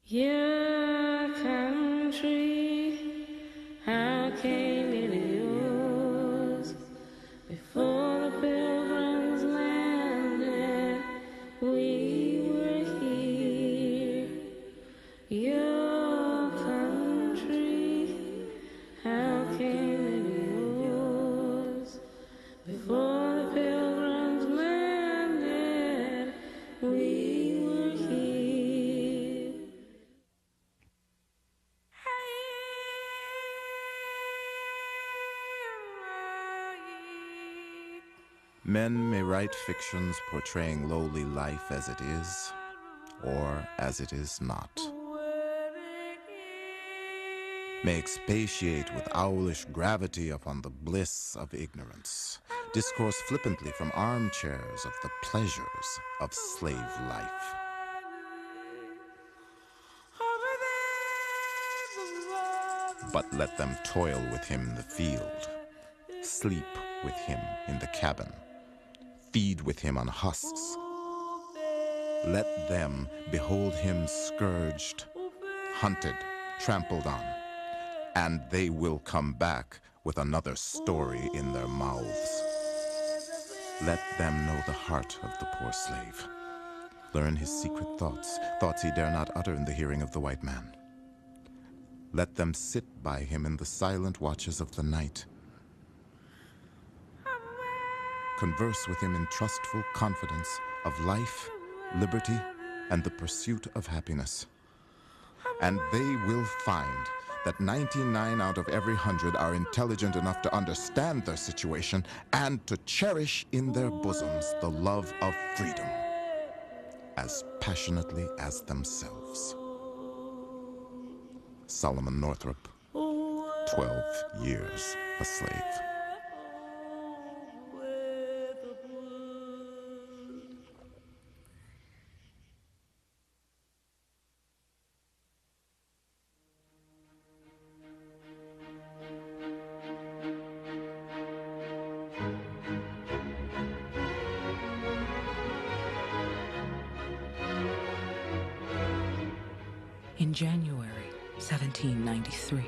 Your country, how came it yours? Before the pilgrims landed, we were here. Your country, how came it yours? Before the pilgrims landed, we were here. Men may write fictions portraying lowly life as it is, or as it is not. May expatiate with owlish gravity upon the bliss of ignorance, discourse flippantly from armchairs of the pleasures of slave life. But let them toil with him in the field, sleep with him in the cabin, feed with him on husks. Let them behold him scourged, hunted, trampled on, and they will come back with another story in their mouths. Let them know the heart of the poor slave, learn his secret thoughts, thoughts he dare not utter in the hearing of the white man. Let them sit by him in the silent watches of the night, converse with him in trustful confidence of life, liberty, and the pursuit of happiness. And they will find that 99 out of every 100 are intelligent enough to understand their situation and to cherish in their bosoms the love of freedom as passionately as themselves. Solomon Northrop, 12 years a slave. In January 1793,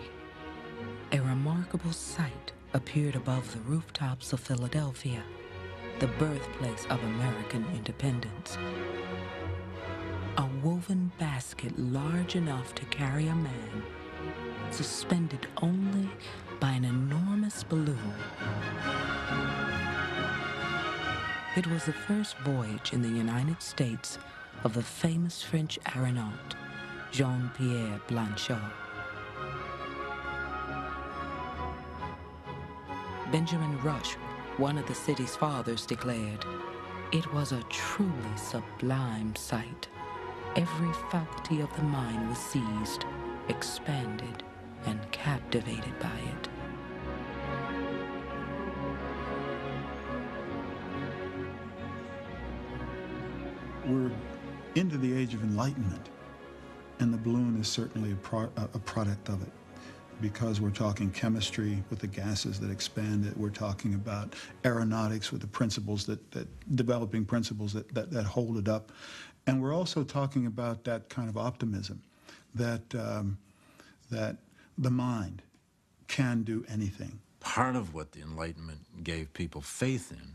a remarkable sight appeared above the rooftops of Philadelphia, the birthplace of American independence. A woven basket large enough to carry a man, suspended only by an enormous balloon. It was the first voyage in the United States of the famous French aeronaut, Jean-Pierre Blanchot. Benjamin Rush, one of the city's fathers, declared, "It was a truly sublime sight. Every faculty of the mind was seized, expanded, and captivated by it." We're into the age of enlightenment, and the balloon is certainly a product of it, because we're talking chemistry with the gases that expand it. We're talking about aeronautics with the principles that developing principles that hold it up. And we're also talking about that kind of optimism that, that the mind can do anything. Part of what the Enlightenment gave people faith in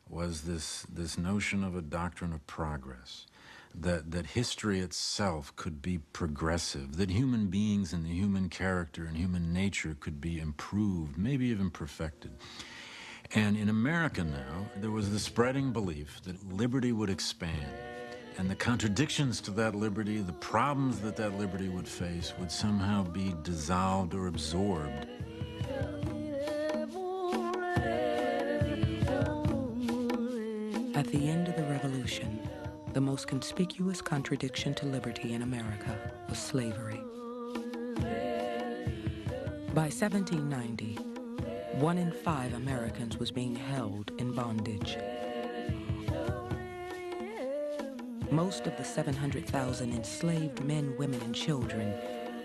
was this notion of a doctrine of progress, that history itself could be progressive, that human beings and the human character and human nature could be improved, maybe even perfected. And in America now, there was the spreading belief that liberty would expand, and the contradictions to that liberty, the problems that that liberty would face, would somehow be dissolved or absorbed. At the end of the Revolution, the most conspicuous contradiction to liberty in America was slavery. By 1790, 1 in 5 Americans was being held in bondage. Most of the 700,000 enslaved men, women, and children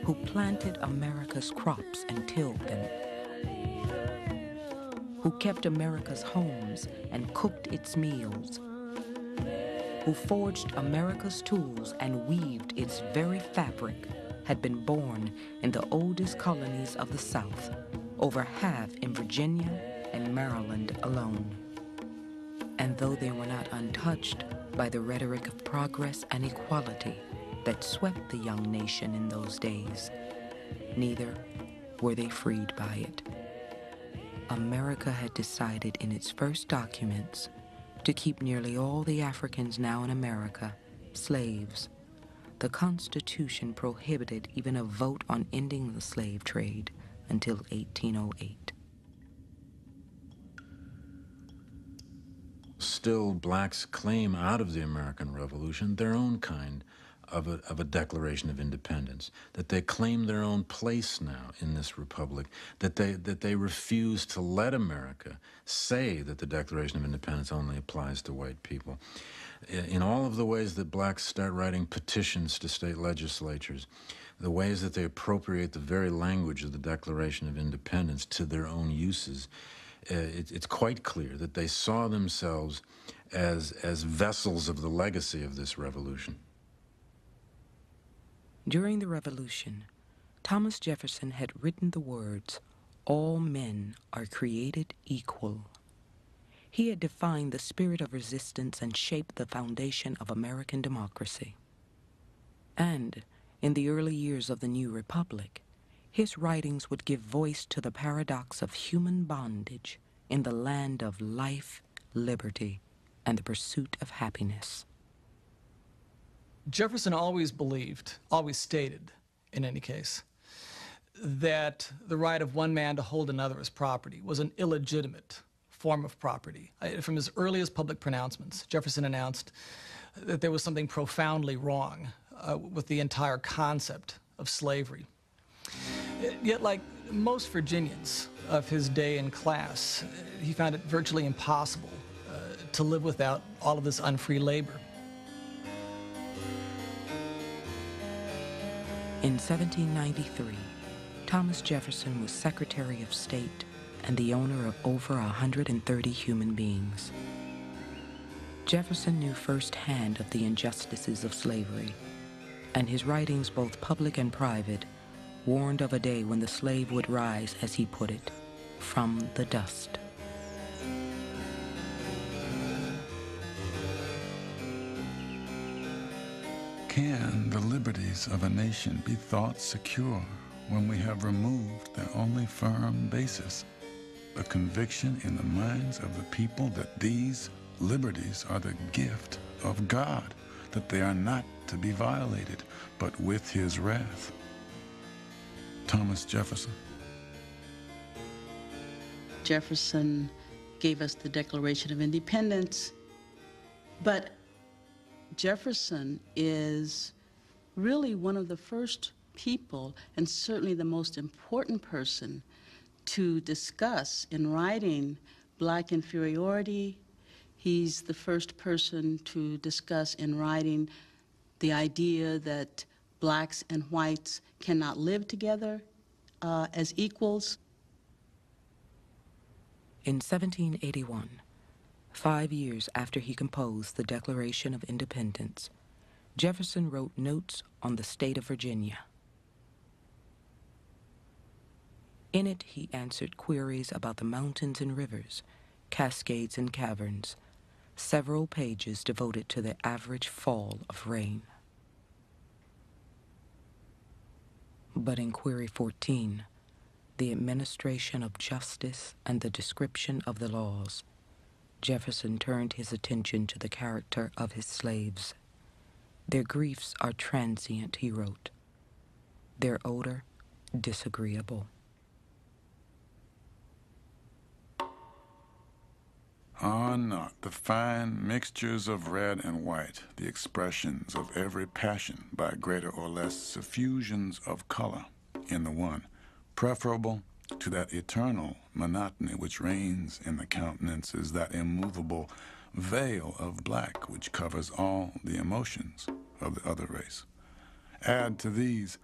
who planted America's crops and tilled them, who kept America's homes and cooked its meals, who forged America's tools and weaved its very fabric, had been born in the oldest colonies of the South, over half in Virginia and Maryland alone. And though they were not untouched by the rhetoric of progress and equality that swept the young nation in those days, neither were they freed by it. America had decided in its first documents to keep nearly all the Africans now in America slaves. The Constitution prohibited even a vote on ending the slave trade until 1808. Still, blacks claim out of the American Revolution their own kind of a Declaration of Independence, that they claim their own place now in this republic, that they refuse to let America say that the Declaration of Independence only applies to white people. In all of the ways that blacks start writing petitions to state legislatures, the ways that they appropriate the very language of the Declaration of Independence to their own uses, it's quite clear that they saw themselves as vessels of the legacy of this revolution. During the Revolution, Thomas Jefferson had written the words, "All men are created equal." He had defined the spirit of resistance and shaped the foundation of American democracy. And in the early years of the new republic, his writings would give voice to the paradox of human bondage in the land of life, liberty, and the pursuit of happiness. Jefferson always believed, always stated, in any case, that the right of one man to hold another as property was an illegitimate form of property. From his earliest public pronouncements, Jefferson announced that there was something profoundly wrong with the entire concept of slavery. Yet, like most Virginians of his day and class, he found it virtually impossible to live without all of this unfree labor. In 1793, Thomas Jefferson was Secretary of State and the owner of over 130 human beings. Jefferson knew firsthand of the injustices of slavery, and his writings, both public and private, warned of a day when the slave would rise, as he put it, from the dust. Can the liberties of a nation be thought secure when we have removed their only firm basis, the conviction in the minds of the people that these liberties are the gift of God, that they are not to be violated, but with his wrath? Thomas Jefferson. Jefferson gave us the Declaration of Independence, but Jefferson is really one of the first people, and certainly the most important person, to discuss in writing black inferiority. He's the first person to discuss in writing the idea that blacks and whites cannot live together as equals. In 1781, 5 years after he composed the Declaration of Independence, Jefferson wrote notes on the state of Virginia. In it, he answered queries about the mountains and rivers, cascades and caverns, several pages devoted to the average fall of rain. But in Query 14, the administration of justice and the description of the laws, Jefferson turned his attention to the character of his slaves. Their griefs are transient, he wrote. Their odor, disagreeable. Are not the fine mixtures of red and white the expressions of every passion by greater or less suffusions of color in the one, preferable to that eternal monotony which reigns in the countenances, that immovable veil of black which covers all the emotions of the other race? Add to these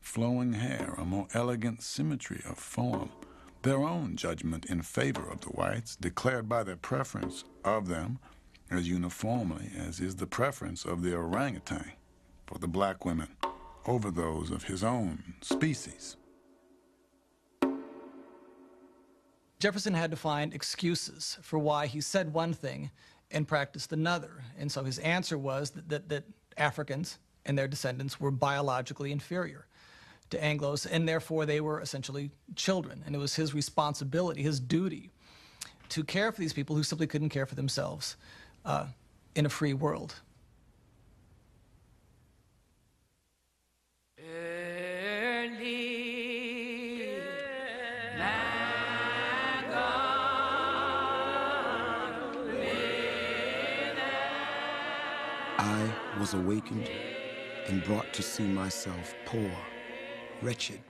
flowing hair, a more elegant symmetry of form, their own judgment in favor of the whites, declared by their preference of them, as uniformly as is the preference of the orangutan for the black women over those of his own species. Jefferson had to find excuses for why he said one thing and practiced another. And so his answer was that Africans and their descendants were biologically inferior to Anglos, and therefore they were essentially children. And it was his responsibility, his duty, to care for these people who simply couldn't care for themselves in a free world. I was awakened and brought to see myself poor, wretched,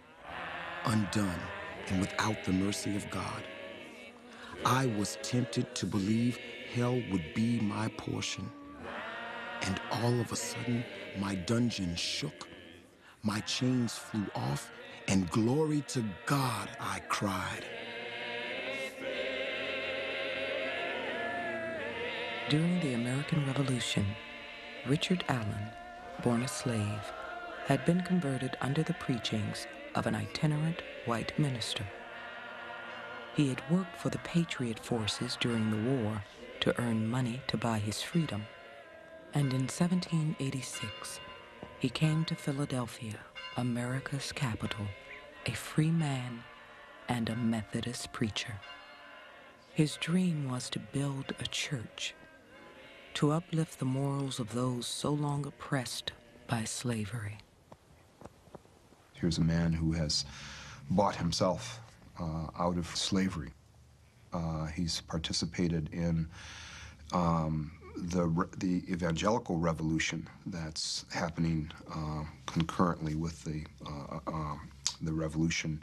undone, and without the mercy of God. I was tempted to believe hell would be my portion. And all of a sudden, my dungeon shook, my chains flew off, and glory to God, I cried. During the American Revolution, Richard Allen, born a slave, had been converted under the preachings of an itinerant white minister. He had worked for the Patriot forces during the war to earn money to buy his freedom, and in 1786, he came to Philadelphia, America's capital, a free man and a Methodist preacher. His dream was to build a church, to uplift the morals of those so long oppressed by slavery. Here's a man who has bought himself out of slavery. He's participated in the evangelical revolution that's happening concurrently with the revolution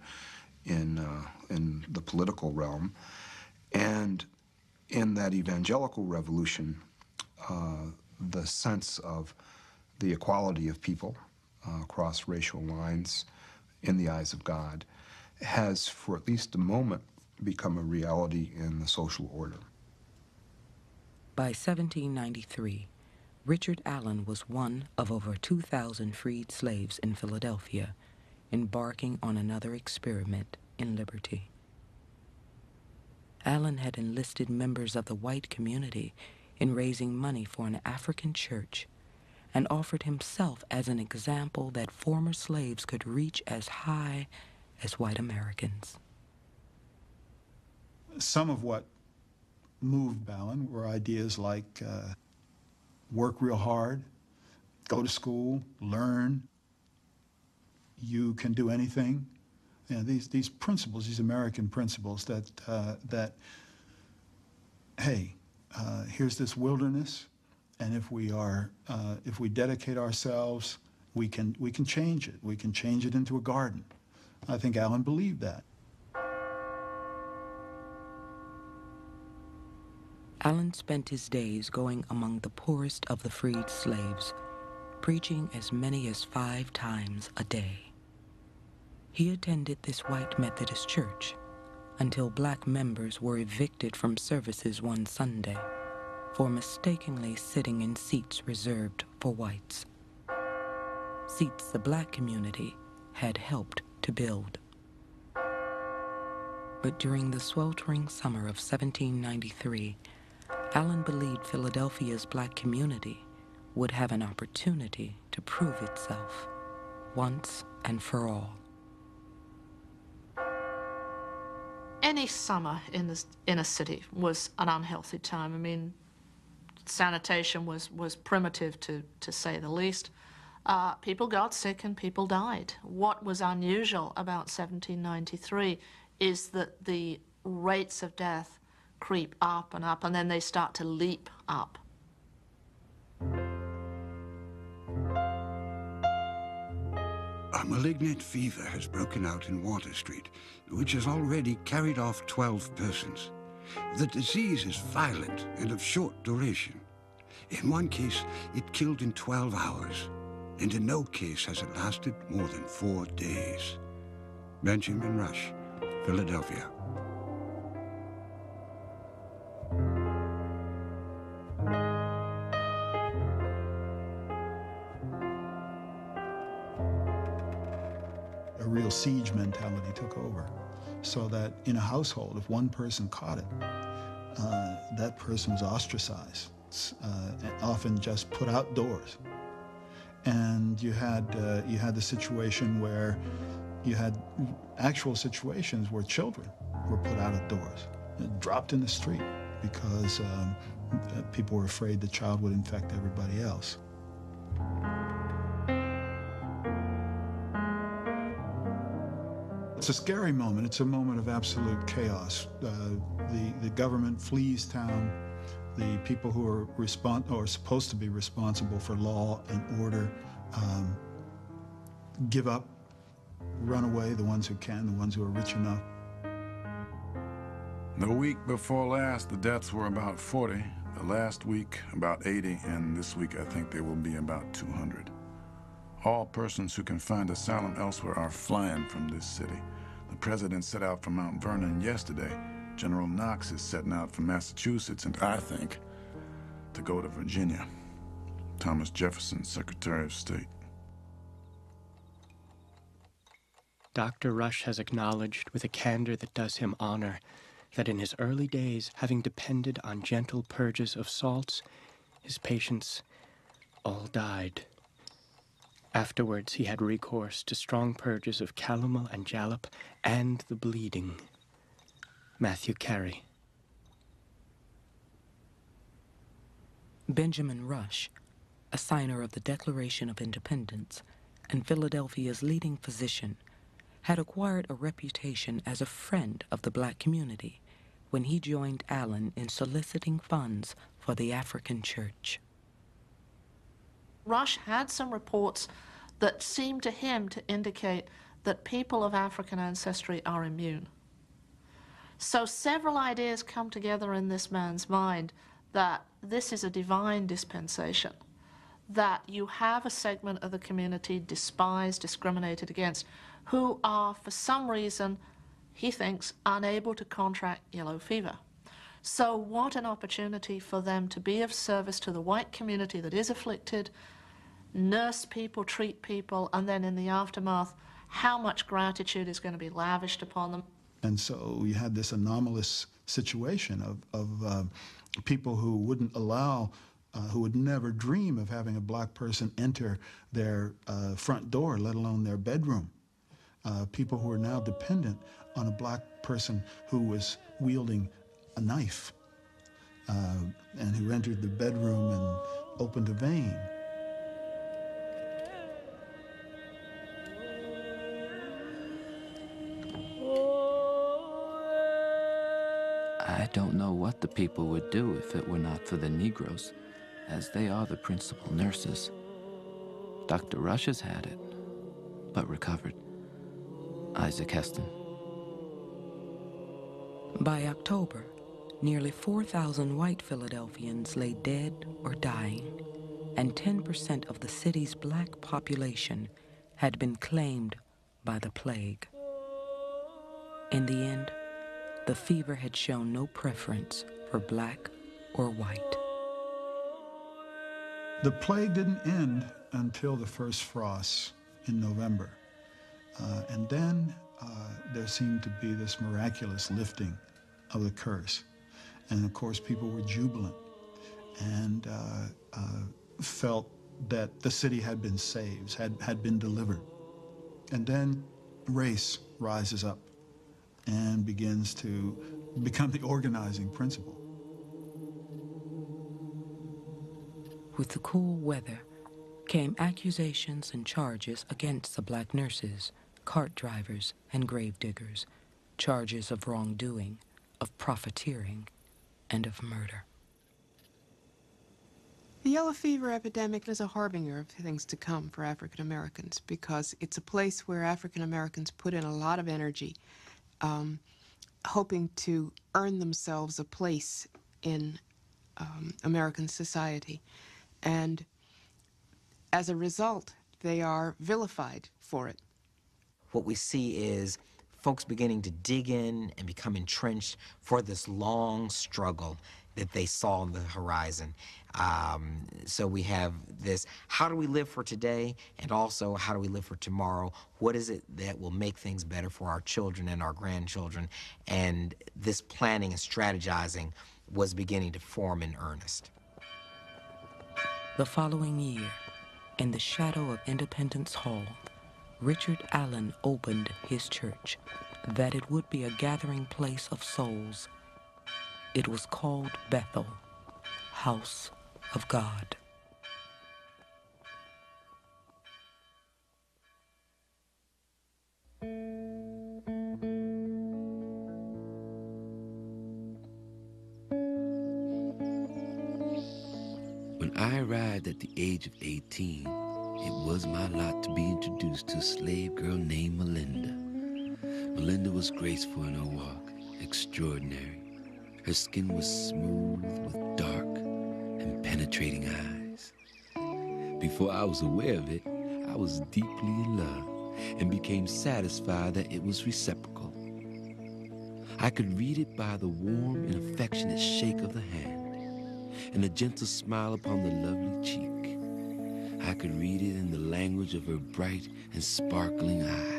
in the political realm. And in that evangelical revolution, the sense of the equality of people across racial lines in the eyes of God has, for at least a moment, become a reality in the social order. By 1793, Richard Allen was one of over 2,000 freed slaves in Philadelphia, embarking on another experiment in liberty. Allen had enlisted members of the white community in raising money for an African church, and offered himself as an example that former slaves could reach as high as white Americans. Some of what moved Allen were ideas like work real hard, go to school, learn, you can do anything. You know, these principles, these American principles that hey, here's this wilderness, and if we dedicate ourselves, we can change it. We can change it into a garden. I think Allen believed that. Allen spent his days going among the poorest of the freed slaves, preaching as many as 5 times a day. He attended this white Methodist church until black members were evicted from services one Sunday for mistakenly sitting in seats reserved for whites, seats the black community had helped to build. But during the sweltering summer of 1793, Allen believed Philadelphia's black community would have an opportunity to prove itself once and for all. Any summer in a city was an unhealthy time. I mean, sanitation was primitive, to say the least. People got sick and people died. What was unusual about 1793 is that the rates of death creep up, and then they start to leap up. A malignant fever has broken out in Water Street, which has already carried off 12 persons. The disease is violent and of short duration. In one case, it killed in 12 hours, and in no case has it lasted more than 4 days. Benjamin Rush, Philadelphia. a real siege mentality took over. So that in a household, if one person caught it, that person was ostracized, and often just put outdoors. And you had the situation where you had actual situations where children were put out of doors, dropped in the street because people were afraid the child would infect everybody else. It's a scary moment. It's a moment of absolute chaos. The government flees town. The people who are supposed to be responsible for law and order give up, run away, the ones who can, the ones who are rich enough. The week before last, the deaths were about 40. The last week, about 80, and this week I think there will be about 200. All persons who can find asylum elsewhere are flying from this city. The president set out from Mount Vernon yesterday. General Knox is setting out from Massachusetts, and I think to go to Virginia. Thomas Jefferson, Secretary of State. Dr. Rush has acknowledged with a candor that does him honor that in his early days, having depended on gentle purges of salts, his patients all died. Afterwards, he had recourse to strong purges of calomel and jalap and the bleeding. Matthew Carey. Benjamin Rush, a signer of the Declaration of Independence and Philadelphia's leading physician, had acquired a reputation as a friend of the black community when he joined Allen in soliciting funds for the African church. Rush had some reports that seemed to him to indicate that people of African ancestry are immune. So several ideas come together in this man's mind that this is a divine dispensation, that you have a segment of the community despised, discriminated against, who are, for some reason, he thinks, unable to contract yellow fever. So what an opportunity for them to be of service to the white community that is afflicted, nurse people, treat people, and then in the aftermath, how much gratitude is going to be lavished upon them. And so you had this anomalous situation of people who wouldn't allow, who would never dream of having a black person enter their front door, let alone their bedroom. People who are now dependent on a black person who was wielding a knife and who entered the bedroom and opened a vein. I don't know what the people would do if it were not for the Negroes, as they are the principal nurses. Dr. Rush has had it, but recovered. Isaac Heston. By October, nearly 4,000 white Philadelphians lay dead or dying, and 10% of the city's black population had been claimed by the plague. In the end, the fever had shown no preference for black or white. The plague didn't end until the first frosts in November. And then there seemed to be this miraculous lifting of the curse. And of course, people were jubilant and felt that the city had been saved, had been delivered. And then race rises up and begins to become the organizing principle. With the cool weather came accusations and charges against the black nurses, cart drivers, and grave diggers, charges of wrongdoing, of profiteering, and of murder. The yellow fever epidemic is a harbinger of things to come for African Americans because it's a place where African Americans put in a lot of energy, hoping to earn themselves a place in American society. And as a result, they are vilified for it. What we see is folks beginning to dig in and become entrenched for this long struggle that they saw on the horizon. So we have this, how do we live for today, and also how do we live for tomorrow? What is it that will make things better for our children and our grandchildren? And this planning and strategizing was beginning to form in earnest. The following year, in the shadow of Independence Hall, Richard Allen opened his church, that it would be a gathering place of souls. It was called Bethel, House of God. When I arrived at the age of 18, it was my lot to be introduced to a slave girl named Melinda. Melinda was graceful in her walk, extraordinary. Her skin was smooth with dark and penetrating eyes. Before I was aware of it, I was deeply in love and became satisfied that it was reciprocal. I could read it by the warm and affectionate shake of the hand and the gentle smile upon the lovely cheek. I could read it in the language of her bright and sparkling eye.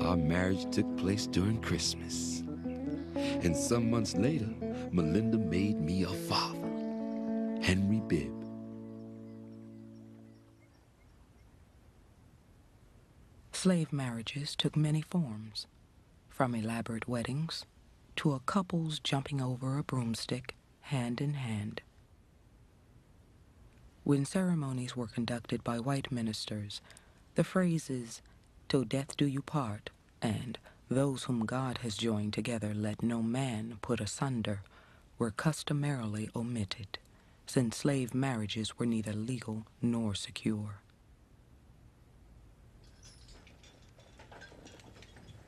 Our marriage took place during Christmas. And some months later, Melinda made me a father, Henry Bibb. Slave marriages took many forms, from elaborate weddings to a couple's jumping over a broomstick hand in hand. When ceremonies were conducted by white ministers, the phrases, "Till death do you part," and "Those whom God has joined together let no man put asunder," were customarily omitted, since slave marriages were neither legal nor secure.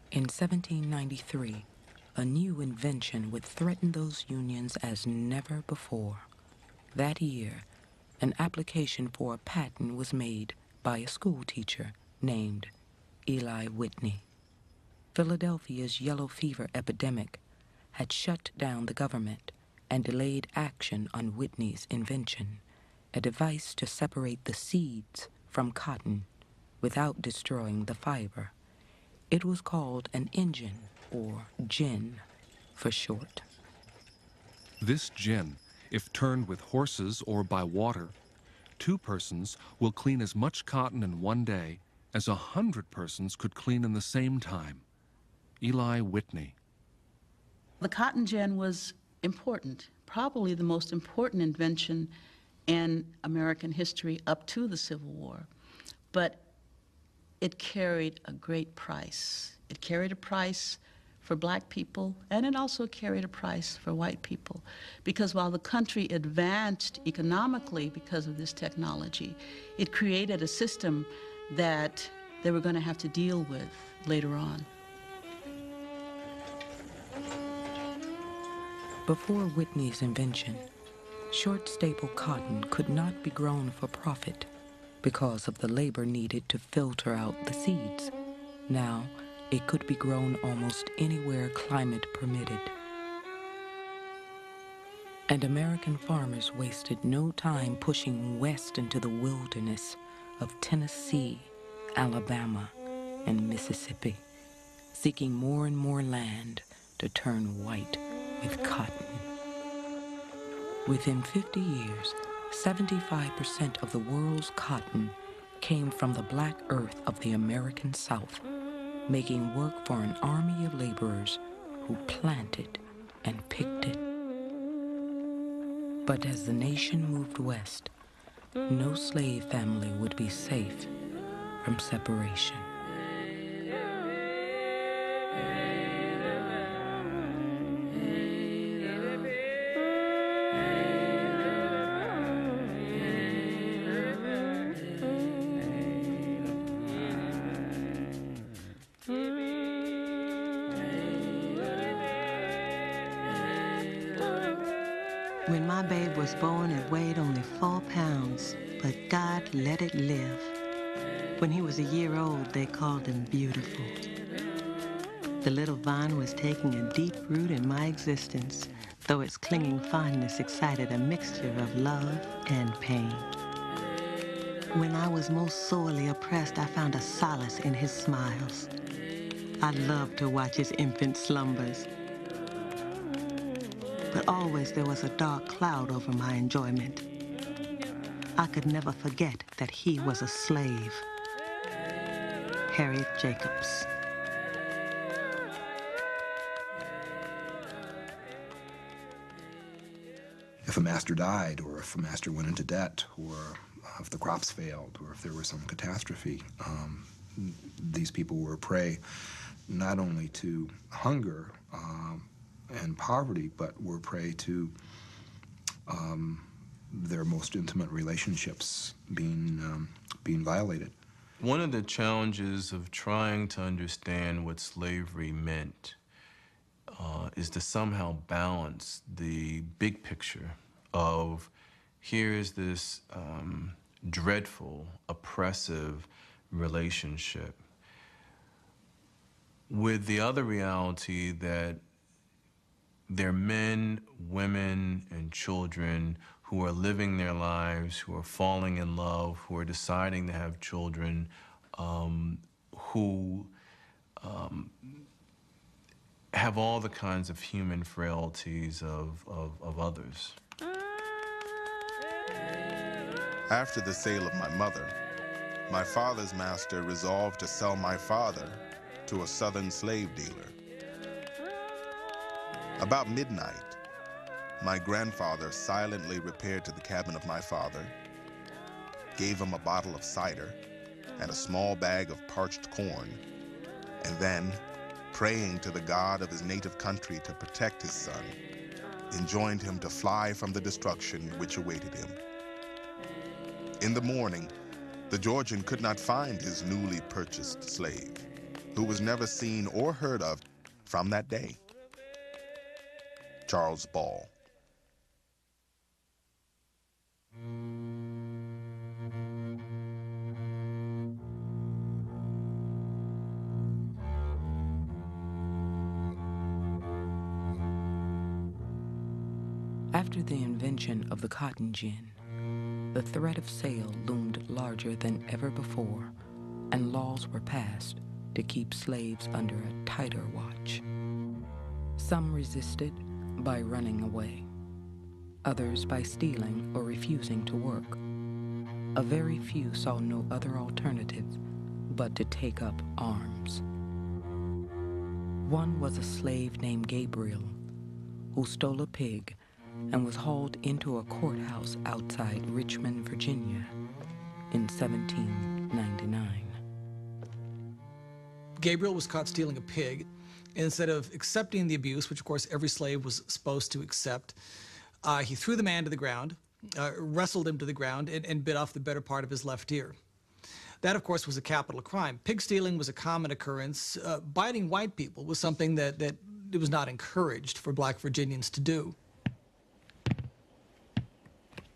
In 1793, a new invention would threaten those unions as never before. That year, an application for a patent was made by a school teacher named Eli Whitney. Philadelphia's yellow fever epidemic had shut down the government and delayed action on Whitney's invention, a device to separate the seeds from cotton without destroying the fiber. It was called an engine, or gin for short. This gin, if turned with horses or by water, 2 persons will clean as much cotton in one day as 100 persons could clean in the same time. Eli Whitney. The cotton gin was important, probably the most important invention in American history up to the Civil War. But it carried a great price. It carried a price for black people, and it also carried a price for white people. Because while the country advanced economically because of this technology, it created a system that they were going to have to deal with later on. Before Whitney's invention, short staple cotton could not be grown for profit because of the labor needed to filter out the seeds. Now, it could be grown almost anywhere climate permitted. And American farmers wasted no time pushing west into the wilderness of Tennessee, Alabama, and Mississippi, seeking more and more land to turn white with cotton. Within 50 years, 75% of the world's cotton came from the black earth of the American South, making work for an army of laborers who planted and picked it. But as the nation moved west, no slave family would be safe from separation. When my babe was born, it weighed only 4 pounds, but God let it live. When he was a year old, they called him beautiful. The little vine was taking a deep root in my existence, though its clinging fondness excited a mixture of love and pain. When I was most sorely oppressed, I found a solace in his smiles. I loved to watch his infant slumbers. But always there was a dark cloud over my enjoyment. I could never forget that he was a slave. Harriet Jacobs. If a master died, or if a master went into debt, or if the crops failed, or if there was some catastrophe, these people were a prey not only to hunger and poverty, but were prey to their most intimate relationships being violated. One of the challenges of trying to understand what slavery meant is to somehow balance the big picture of here's this dreadful, oppressive relationship with the other reality that there are men, women, and children who are living their lives, who are falling in love, who are deciding to have children, who have all the kinds of human frailties of others. After the sale of my mother, my father's master resolved to sell my father to a southern slave dealer. About midnight, my grandfather silently repaired to the cabin of my father, gave him a bottle of cider and a small bag of parched corn, and then, praying to the God of his native country to protect his son, enjoined him to fly from the destruction which awaited him. In the morning, the Georgian could not find his newly purchased slave, who was never seen or heard of from that day. Charles Ball. After the invention of the cotton gin, the threat of sale loomed larger than ever before, and laws were passed to keep slaves under a tighter watch. Some resisted by running away, others by stealing or refusing to work. A very few saw no other alternative but to take up arms. One was a slave named Gabriel, who stole a pig and was hauled into a courthouse outside Richmond, Virginia, in 1799. Gabriel was caught stealing a pig. Instead of accepting the abuse, which of course every slave was supposed to accept, he threw the man to the ground, wrestled him to the ground, and bit off the better part of his left ear. That, of course, was a capital crime. Pig stealing was a common occurrence. Biting white people was something that it was not encouraged for black Virginians to do.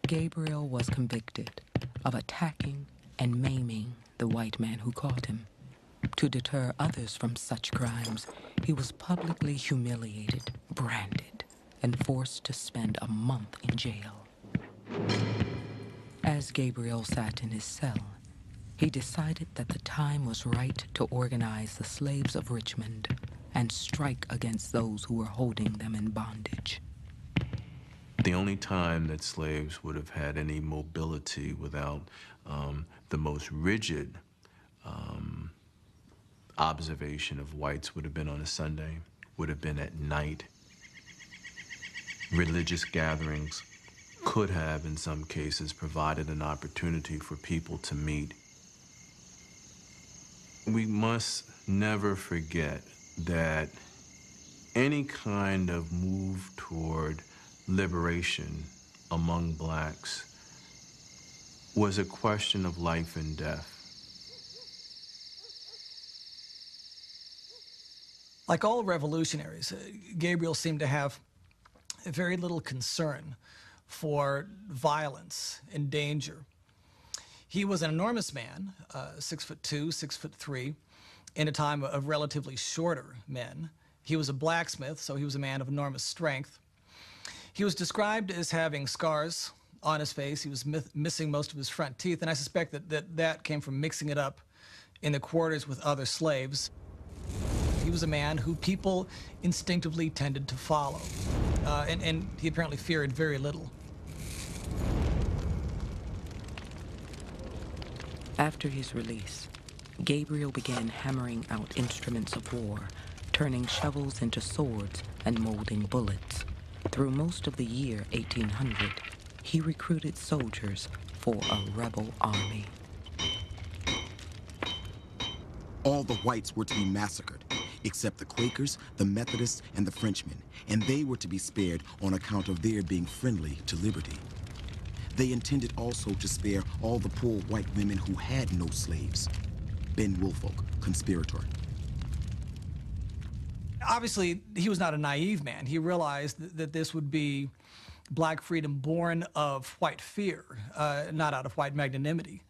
Gabriel was convicted of attacking and maiming the white man who caught him. To deter others from such crimes, he was publicly humiliated, branded, and forced to spend a month in jail. As Gabriel sat in his cell, he decided that the time was right to organize the slaves of Richmond and strike against those who were holding them in bondage. The only time that slaves would have had any mobility without the most rigid observation of whites would have been on a Sunday, would have been at night. Religious gatherings could have, in some cases, provided an opportunity for people to meet. We must never forget that any kind of move toward liberation among blacks was a question of life and death. Like all revolutionaries, Gabriel seemed to have very little concern for violence and danger. He was an enormous man, 6'2", 6'3", in a time of relatively shorter men. He was a blacksmith, so he was a man of enormous strength. He was described as having scars on his face. He was missing most of his front teeth, and I suspect that came from mixing it up in the quarters with other slaves. He was a man who people instinctively tended to follow, and he apparently feared very little. After his release, Gabriel began hammering out instruments of war, turning shovels into swords and molding bullets. Through most of the year 1800, he recruited soldiers for a rebel army. All the whites were to be massacred, except the Quakers, the Methodists, and the Frenchmen, and they were to be spared on account of their being friendly to liberty. They intended also to spare all the poor white women who had no slaves. Ben Woolfolk, conspirator. Obviously, he was not a naive man. He realized that this would be black freedom born of white fear, not out of white magnanimity.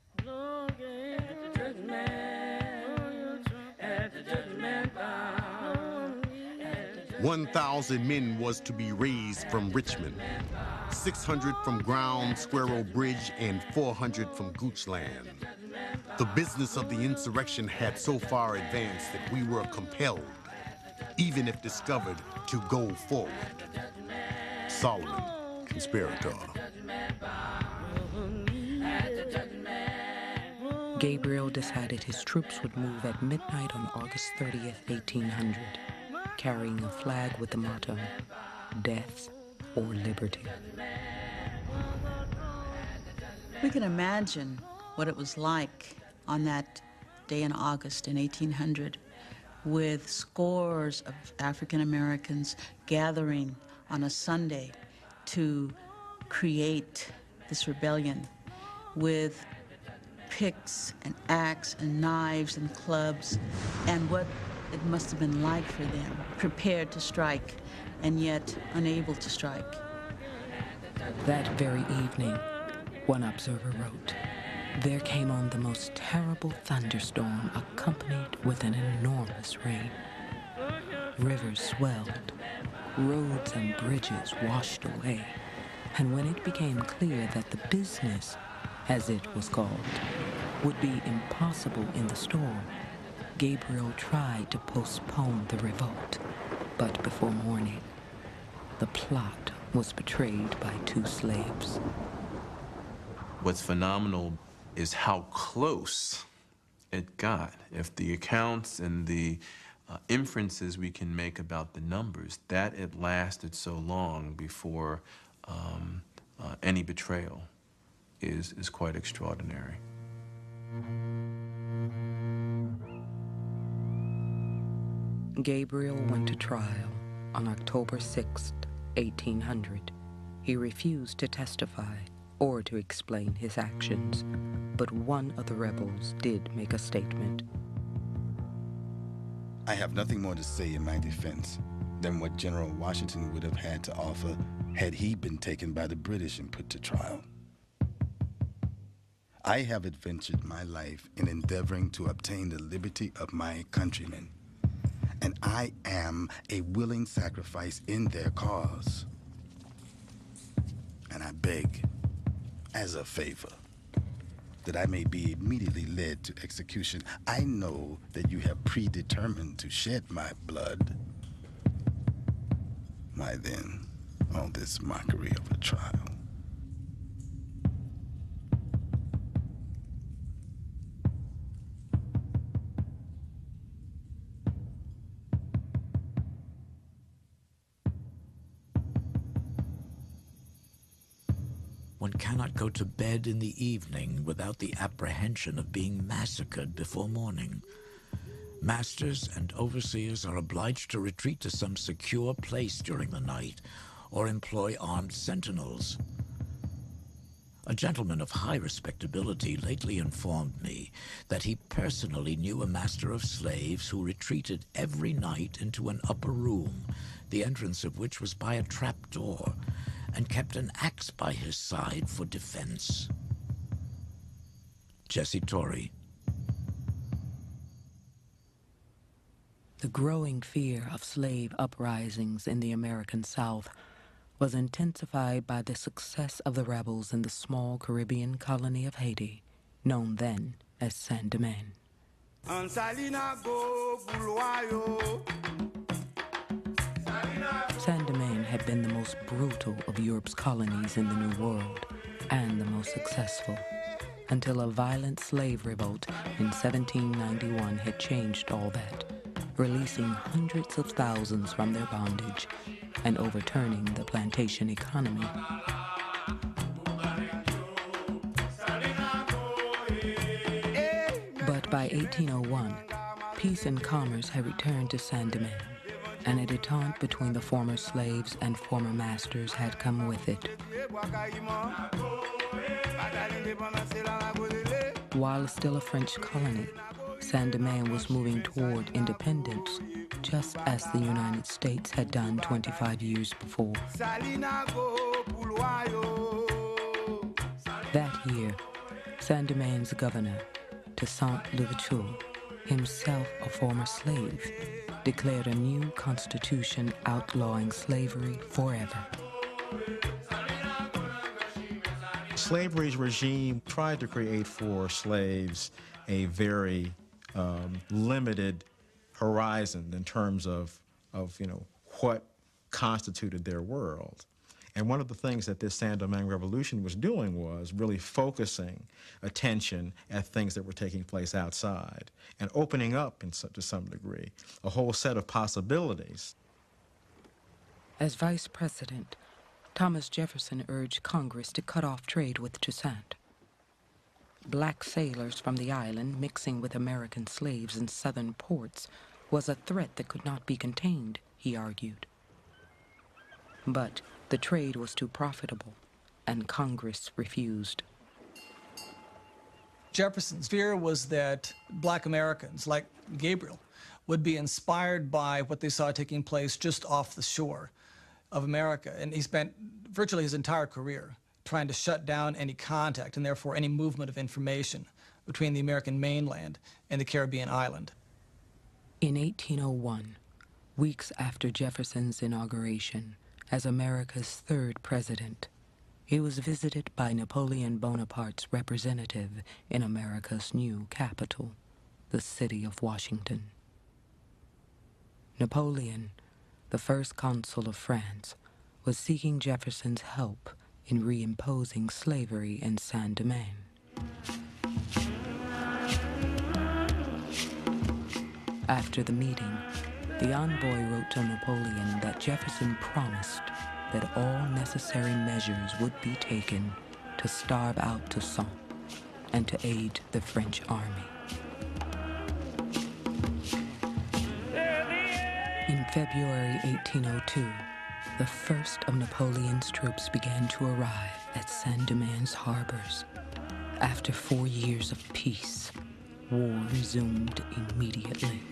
1,000 men was to be raised from Richmond, 600 from Ground Squirrel Bridge, and 400 from Goochland. The business of the insurrection had so far advanced that we were compelled, even if discovered, to go forward. Solomon, conspirator. Gabriel decided his troops would move at midnight on August 30th, 1800, carrying a flag with the motto, "Death or Liberty." We can imagine what it was like on that day in August in 1800, with scores of African Americans gathering on a Sunday to create this rebellion with picks and axe and knives and clubs, and what it must have been like for them, prepared to strike and yet unable to strike. That very evening, one observer wrote, there came on the most terrible thunderstorm accompanied with an enormous rain. Rivers swelled, roads and bridges washed away, and when it became clear that the business, as it was called, would be impossible in the storm, Gabriel tried to postpone the revolt. But before morning, the plot was betrayed by 2 slaves. What's phenomenal is how close it got. If the accounts and the inferences we can make about the numbers, that it lasted so long before any betrayal is quite extraordinary. Gabriel went to trial on October 6th, 1800. He refused to testify or to explain his actions, but one of the rebels did make a statement. I have nothing more to say in my defense than what General Washington would have had to offer had he been taken by the British and put to trial. I have adventured my life in endeavoring to obtain the liberty of my countrymen, and I am a willing sacrifice in their cause. And I beg, as a favor, that I may be immediately led to execution. I know that you have predetermined to shed my blood. Why then, all this mockery of a trial? One cannot go to bed in the evening without the apprehension of being massacred before morning. Masters and overseers are obliged to retreat to some secure place during the night or employ armed sentinels. A gentleman of high respectability lately informed me that he personally knew a master of slaves who retreated every night into an upper room, the entrance of which was by a trapdoor, and kept an axe by his side for defense. Jesse Torrey. The growing fear of slave uprisings in the American South was intensified by the success of the rebels in the small Caribbean colony of Haiti, known then as Saint-Domingue. Saint-Domingue had been the most brutal of Europe's colonies in the New World, and the most successful, until a violent slave revolt in 1791 had changed all that, releasing hundreds of thousands from their bondage and overturning the plantation economy. But by 1801, peace and commerce had returned to Saint-Domingue, and a detente between the former slaves and former masters had come with it. While still a French colony, Saint-Domingue was moving toward independence, just as the United States had done 25 years before. That year, Saint-Domingue's governor, Toussaint Louverture, himself a former slave, declared a new constitution outlawing slavery forever. Slavery's regime tried to create for slaves a very limited horizon in terms of what constituted their world. And one of the things that this Saint-Domingue Revolution was doing was really focusing attention at things that were taking place outside and opening up, to some degree, a whole set of possibilities. As vice president, Thomas Jefferson urged Congress to cut off trade with Toussaint. Black sailors from the island mixing with American slaves in southern ports was a threat that could not be contained, he argued. But the trade was too profitable, and Congress refused. Jefferson's fear was that black Americans, like Gabriel, would be inspired by what they saw taking place just off the shore of America. And he spent virtually his entire career trying to shut down any contact and therefore any movement of information between the American mainland and the Caribbean island. In 1801, weeks after Jefferson's inauguration as America's third president, he was visited by Napoleon Bonaparte's representative in America's new capital, the city of Washington. Napoleon, the first consul of France, was seeking Jefferson's help in reimposing slavery in Saint-Domingue. After the meeting, the envoy wrote to Napoleon that Jefferson promised that all necessary measures would be taken to starve out Toussaint and to aid the French army. In February 1802, the first of Napoleon's troops began to arrive at Saint-Domingue's harbors. After 4 years of peace, war resumed immediately.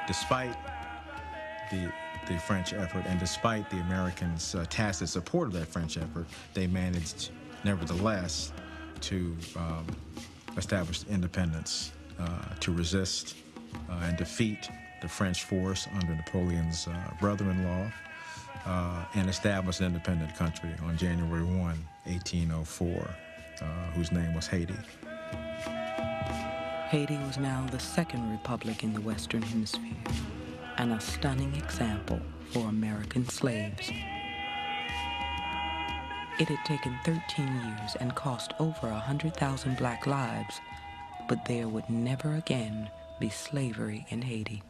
Despite the French effort and despite the Americans' tacit support of that French effort, they managed, nevertheless, to establish independence, to resist and defeat the French force under Napoleon's brother-in-law, and establish an independent country on January 1, 1804, whose name was Haiti. Haiti was now the second republic in the Western Hemisphere, and a stunning example for American slaves. It had taken 13 years and cost over 100,000 black lives, but there would never again be slavery in Haiti.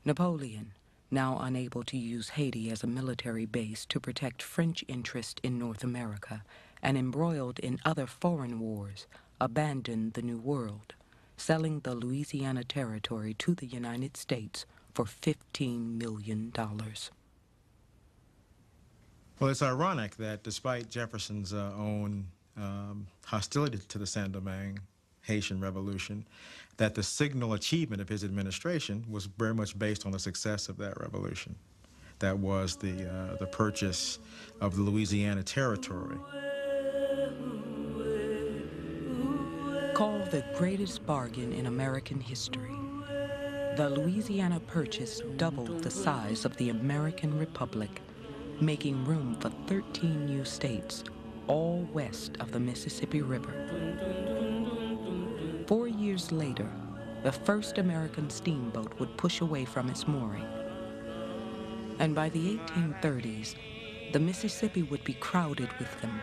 Napoleon, now unable to use Haiti as a military base to protect French interest in North America and embroiled in other foreign wars, abandoned the New World, selling the Louisiana Territory to the United States for $15 million. Well, it's ironic that despite Jefferson's own hostility to the Saint-Domingue Haitian Revolution, that the signal achievement of his administration was very much based on the success of that revolution. That was the purchase of the Louisiana Territory. Called the greatest bargain in American history, the Louisiana Purchase doubled the size of the American Republic, making room for 13 new states, all west of the Mississippi River. 4 years later, the first American steamboat would push away from its mooring. And by the 1830s, the Mississippi would be crowded with them,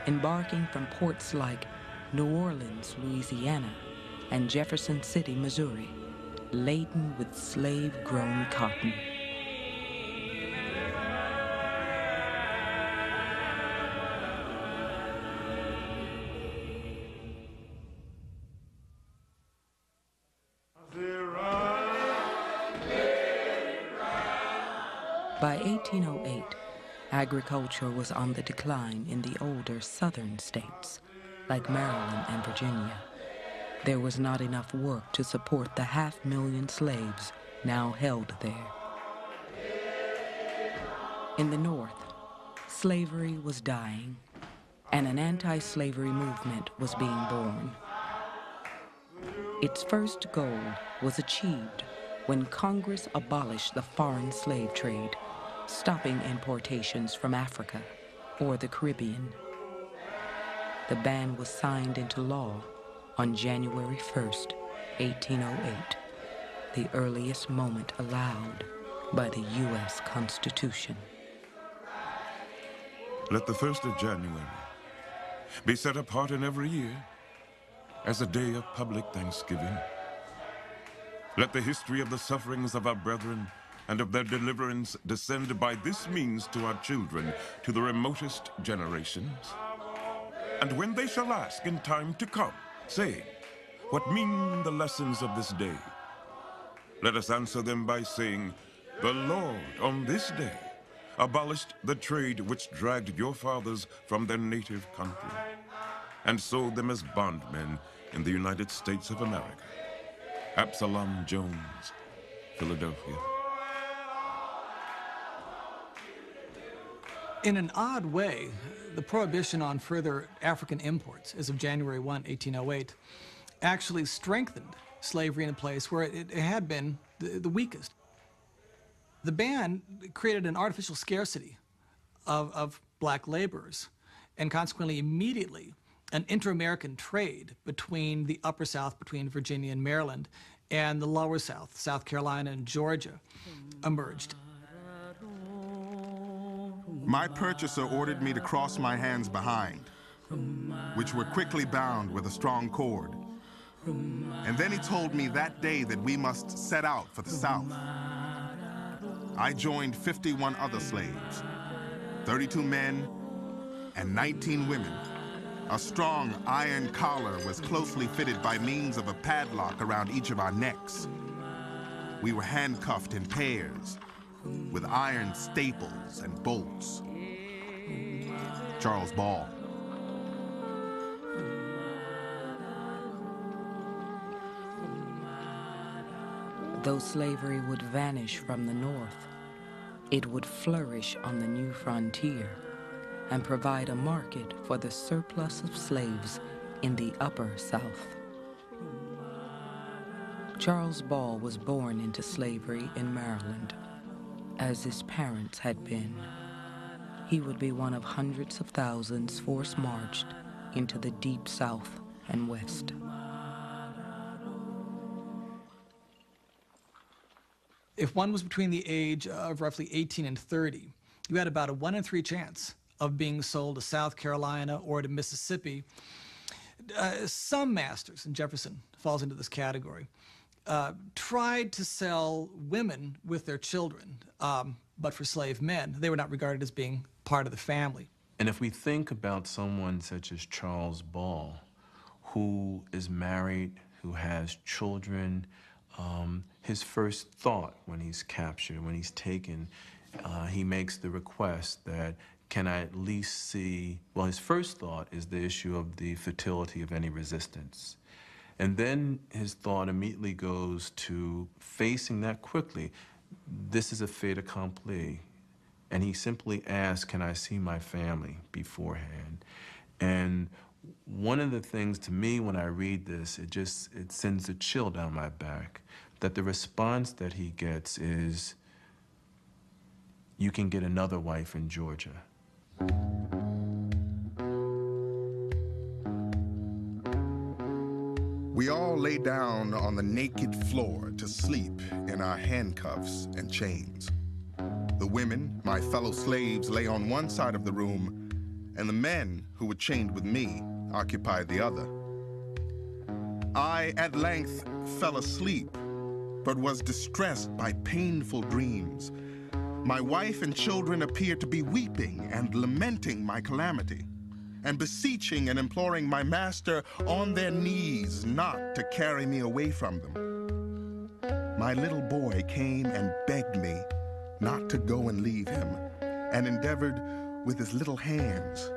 embarking from ports like New Orleans, Louisiana, and Jefferson City, Missouri, laden with slave-grown cotton. By 1808, agriculture was on the decline in the older southern states, like Maryland and Virginia. There was not enough work to support the 500,000 slaves now held there. In the North, slavery was dying, and an anti-slavery movement was being born. Its first goal was achieved when Congress abolished the foreign slave trade, stopping importations from Africa or the Caribbean. The ban was signed into law on January 1st, 1808, the earliest moment allowed by the U.S. Constitution. Let the 1st of January be set apart in every year as a day of public thanksgiving. Let the history of the sufferings of our brethren and of their deliverance descend by this means to our children, to the remotest generations. And when they shall ask in time to come, saying, what mean the lessons of this day? Let us answer them by saying, the Lord on this day abolished the trade which dragged your fathers from their native country and sold them as bondmen in the United States of America. Absalom Jones, Philadelphia. In an odd way, the prohibition on further African imports as of January 1, 1808, actually strengthened slavery in a place where it had been the weakest. The ban created an artificial scarcity of black laborers, and consequently immediately an inter-American trade between the upper South, between Virginia and Maryland, and the lower South, South Carolina and Georgia, emerged. My purchaser ordered me to cross my hands behind, which were quickly bound with a strong cord. And then he told me that day that we must set out for the South. I joined 51 other slaves, 32 men and 19 women. A strong iron collar was closely fitted by means of a padlock around each of our necks. We were handcuffed in pairs with iron staples and bolts. Charles Ball. Though slavery would vanish from the North, it would flourish on the new frontier and provide a market for the surplus of slaves in the upper South. Charles Ball was born into slavery in Maryland, as his parents had been. He would be one of hundreds of thousands force-marched into the deep South and West. If one was between the age of roughly 18 and 30, you had about a 1 in 3 chance of being sold to South Carolina or to Mississippi. Some masters, and Jefferson falls into this category, tried to sell women with their children, but for slave men, they were not regarded as being part of the family. And if we think about someone such as Charles Ball, who is married, who has children, his first thought when he's captured, when he's taken, he makes the request that, can I at least see, well, his first thought is the issue of the fertility of any resistance. And then his thought immediately goes to facing that quickly. This is a fait accompli. And he simply asks, can I see my family beforehand? And one of the things to me when I read this, it sends a chill down my back, that the response that he gets is, you can get another wife in Georgia. We all lay down on the naked floor to sleep in our handcuffs and chains. The women, my fellow slaves, lay on one side of the room, and the men who were chained with me occupied the other. I at length fell asleep, but was distressed by painful dreams. My wife and children appeared to be weeping and lamenting my calamity, and beseeching and imploring my master on their knees not to carry me away from them. My little boy came and begged me not to go and leave him, and endeavored with his little hands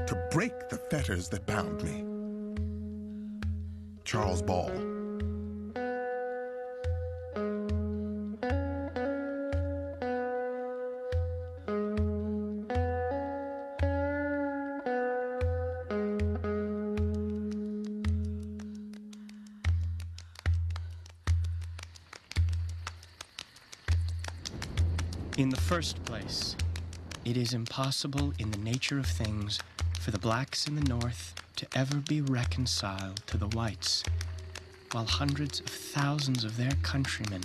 to break the fetters that bound me. Charles Ball. In the first place, it is impossible in the nature of things for the blacks in the North to ever be reconciled to the whites, while hundreds of thousands of their countrymen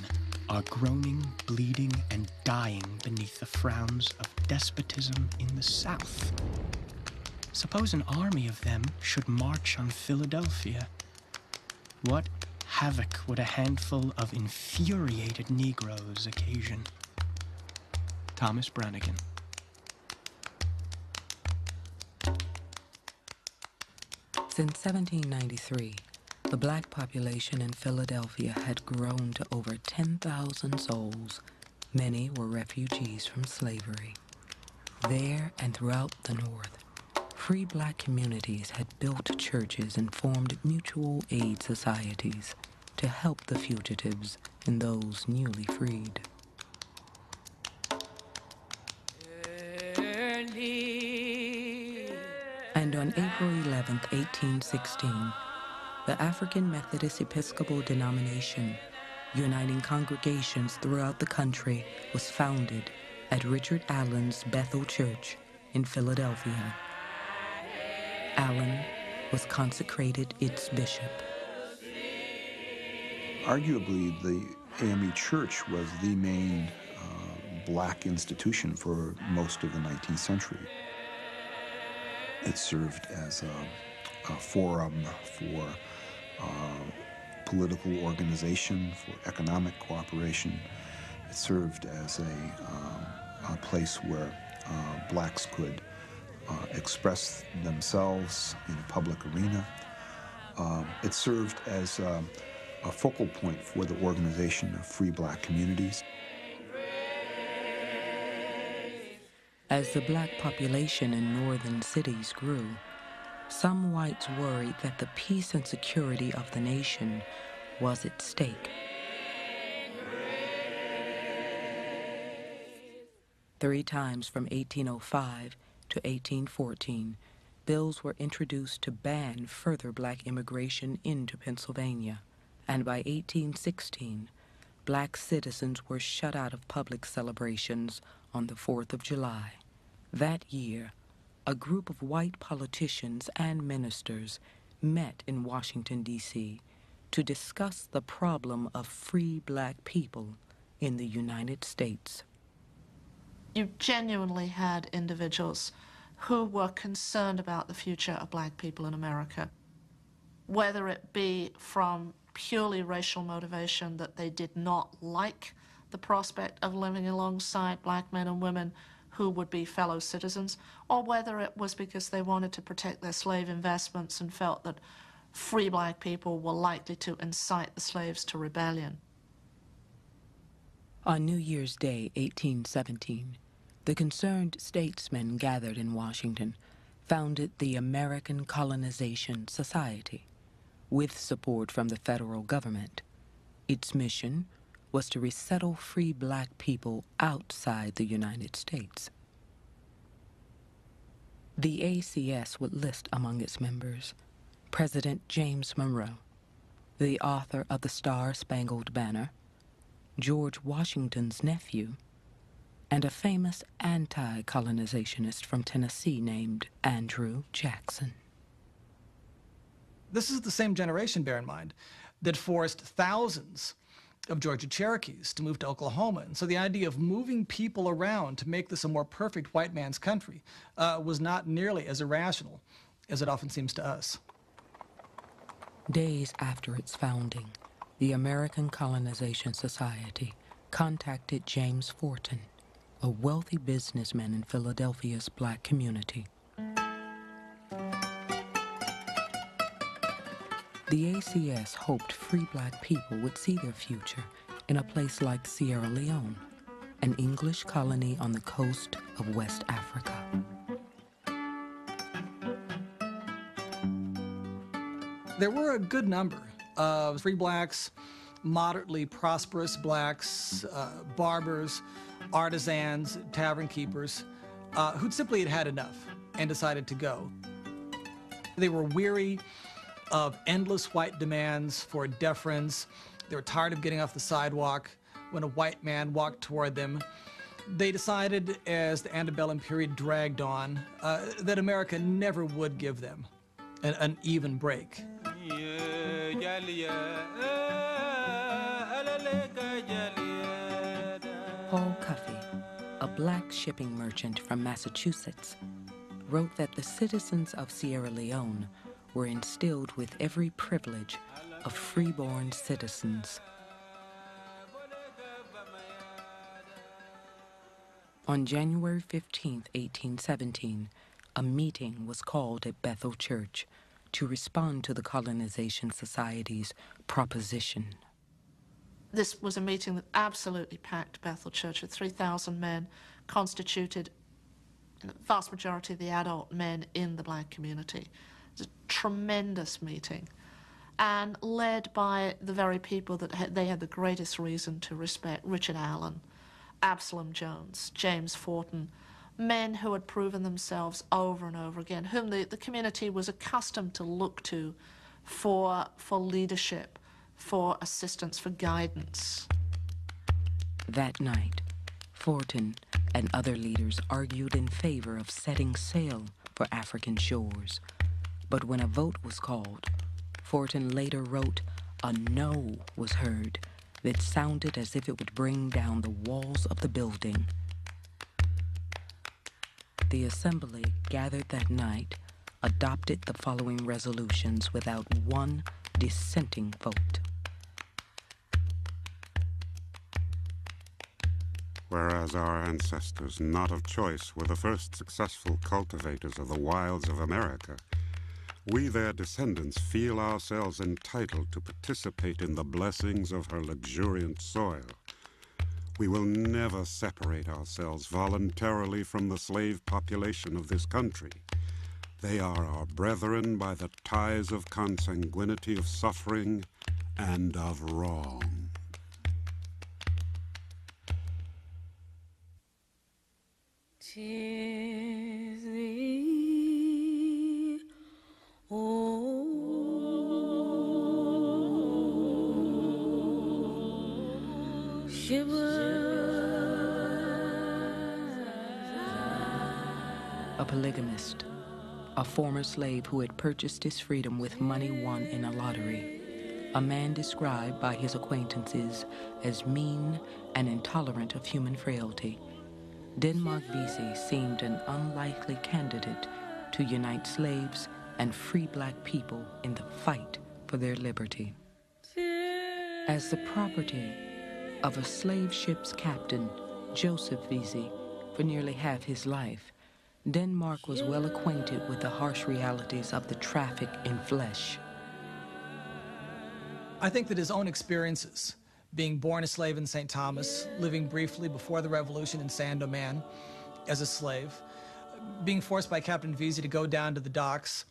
are groaning, bleeding, and dying beneath the frowns of despotism in the South. Suppose an army of them should march on Philadelphia. What havoc would a handful of infuriated Negroes occasion? Thomas Brannigan. Since 1793, the black population in Philadelphia had grown to over 10,000 souls. Many were refugees from slavery. There and throughout the North, free black communities had built churches and formed mutual aid societies to help the fugitives and those newly freed. And on April 11, 1816, the African Methodist Episcopal denomination, uniting congregations throughout the country, was founded at Richard Allen's Bethel Church in Philadelphia. Allen was consecrated its bishop. Arguably, the AME Church was the main black institution for most of the 19th century. It served as a forum for political organization, for economic cooperation. It served as a place where blacks could express themselves in a public arena. It served as a focal point for the organization of free black communities. As the black population in northern cities grew, some whites worried that the peace and security of the nation was at stake. Three times from 1805 to 1814, bills were introduced to ban further black immigration into Pennsylvania, and by 1816, black citizens were shut out of public celebrations on the 4th of July. That year, a group of white politicians and ministers met in Washington, D.C. to discuss the problem of free black people in the United States. You genuinely had individuals who were concerned about the future of black people in America, whether it be from purely racial motivation that they did not like the prospect of living alongside black men and women who would be fellow citizens, or whether it was because they wanted to protect their slave investments and felt that free black people were likely to incite the slaves to rebellion. On New Year's Day, 1817, the concerned statesmen gathered in Washington founded the American Colonization Society, with support from the federal government. Its mission was to resettle free black people outside the United States. The ACS would list among its members President James Monroe, the author of the Star-Spangled Banner, George Washington's nephew, and a famous anti-colonizationist from Tennessee named Andrew Jackson. This is the same generation, bear in mind, that forced thousands of Georgia Cherokees to move to Oklahoma. And so the idea of moving people around to make this a more perfect white man's country was not nearly as irrational as it often seems to us. Days after its founding, the American Colonization Society contacted James Forten, a wealthy businessman in Philadelphia's black community. The ACS hoped free black people would see their future in a place like Sierra Leone, an English colony on the coast of West Africa. There were a good number of free blacks, moderately prosperous blacks, barbers, artisans, tavern keepers, who'd simply had enough and decided to go. They were weary of endless white demands for deference. They were tired of getting off the sidewalk when a white man walked toward them. They decided, as the antebellum period dragged on, that America never would give them an even break. Paul Cuffey, a black shipping merchant from Massachusetts, wrote that the citizens of Sierra Leone were instilled with every privilege of freeborn citizens. On January 15, 1817, a meeting was called at Bethel Church to respond to the Colonization Society's proposition. This was a meeting that absolutely packed Bethel Church with 3,000 men, constituted the vast majority of the adult men in the black community. It was a tremendous meeting, and led by the very people that they had the greatest reason to respect: Richard Allen, Absalom Jones, James Forten, men who had proven themselves over and over again, whom the community was accustomed to look to for leadership, for assistance, for guidance. That night, Forten and other leaders argued in favor of setting sail for African shores. But when a vote was called, Forten later wrote, a no was heard that sounded as if it would bring down the walls of the building. The assembly gathered that night adopted the following resolutions without one dissenting vote. Whereas our ancestors, not of choice, were the first successful cultivators of the wilds of America, we, their descendants, feel ourselves entitled to participate in the blessings of her luxuriant soil. We will never separate ourselves voluntarily from the slave population of this country. They are our brethren by the ties of consanguinity, of suffering, and of wrong. Tis thee, oh, A polygamist, a former slave who had purchased his freedom with money won in a lottery, a man described by his acquaintances as mean and intolerant of human frailty, Denmark Vesey seemed an unlikely candidate to unite slaves and free black people in the fight for their liberty. As the property of a slave ship's captain, Joseph Vesey, for nearly half his life, Denmark was well acquainted with the harsh realities of the traffic in flesh. I think that his own experiences, being born a slave in St. Thomas, living briefly before the Revolution in Saint-Domingue as a slave, being forced by Captain Vesey to go down to the docks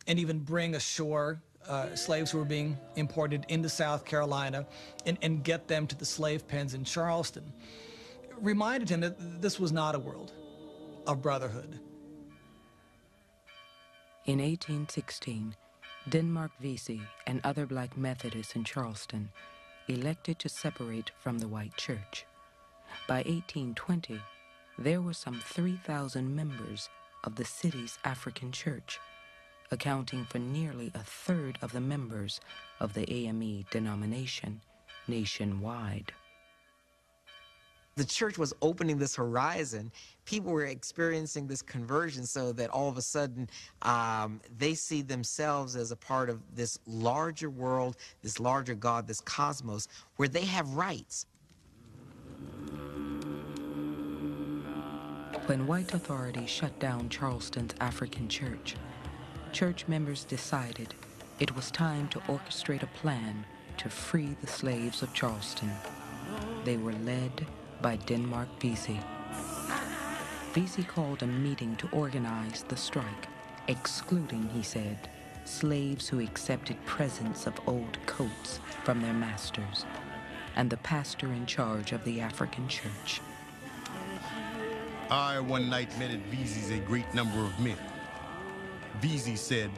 and even bring ashore slaves who were being imported into South Carolina and get them to the slave pens in Charleston, reminded him that this was not a world of brotherhood. In 1816, Denmark Vesey and other black Methodists in Charleston elected to separate from the white church. By 1820, there were some 3,000 members of the city's African church, accounting for nearly a third of the members of the AME denomination nationwide. The church was opening this horizon. People were experiencing this conversion so that all of a sudden they see themselves as a part of this larger world, this larger God, this cosmos, where they have rights. When white authorities shut down Charleston's African church, church members decided it was time to orchestrate a plan to free the slaves of Charleston. They were led by Denmark Vesey. Vesey called a meeting to organize the strike, excluding, he said, slaves who accepted presents of old coats from their masters, and the pastor in charge of the African church. I one night met at Vesey's a great number of men. Vesey said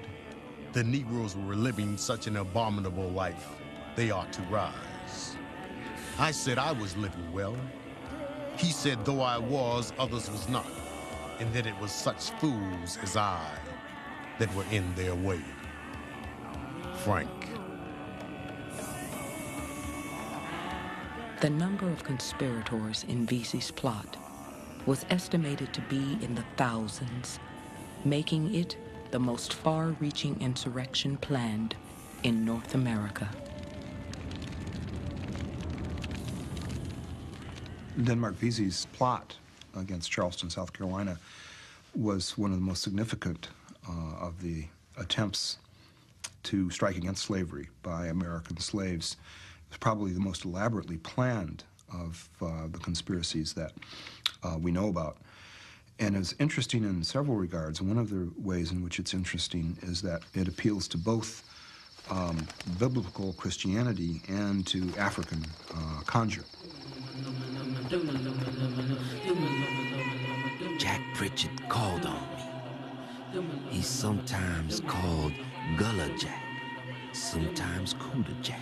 the Negroes were living such an abominable life, they ought to rise. I said I was living well. He said though I was, others was not, and that it was such fools as I that were in their way. Frank. The number of conspirators in Vesey's plot was estimated to be in the thousands, making it the most far-reaching insurrection planned in North America. Denmark Vesey's plot against Charleston, South Carolina, was one of the most significant of the attempts to strike against slavery by American slaves. It was probably the most elaborately planned of the conspiracies that we know about. And it's interesting in several regards. One of the ways in which it's interesting is that it appeals to both biblical Christianity and to African conjure. Jack Pritchett called on me. He's sometimes called Gullah Jack, sometimes Cooter Jack.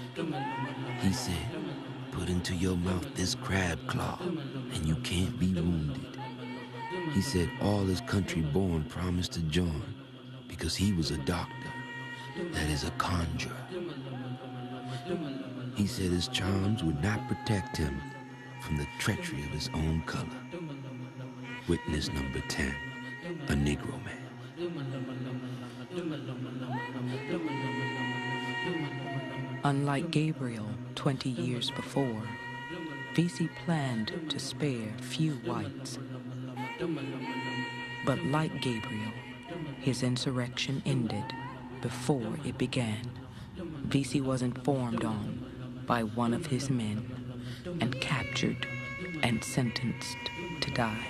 He said, put into your mouth this crab claw, and you can't be wounded. He said all his country born promised to join because he was a doctor, that is a conjurer. He said his charms would not protect him from the treachery of his own color. Witness number 10, a Negro man. Unlike Gabriel 20 years before, Vesey planned to spare few whites. But like Gabriel, his insurrection ended before it began. Vesey was informed on by one of his men and captured and sentenced to die.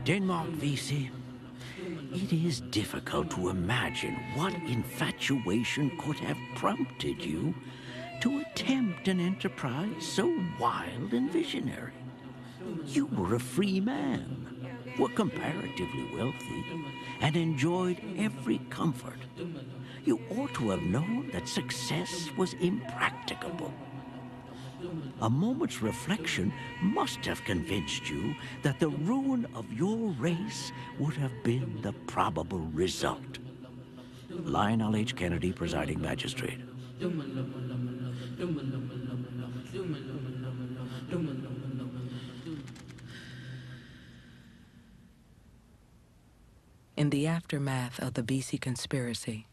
Denmark Vesey, it is difficult to imagine what infatuation could have prompted you to attempt an enterprise so wild and visionary. You were a free man, were comparatively wealthy, and enjoyed every comfort. You ought to have known that success was impracticable. A moment's reflection must have convinced you that the ruin of your race would have been the probable result. Lionel H. Kennedy, presiding magistrate. In the aftermath of the Vesey conspiracy,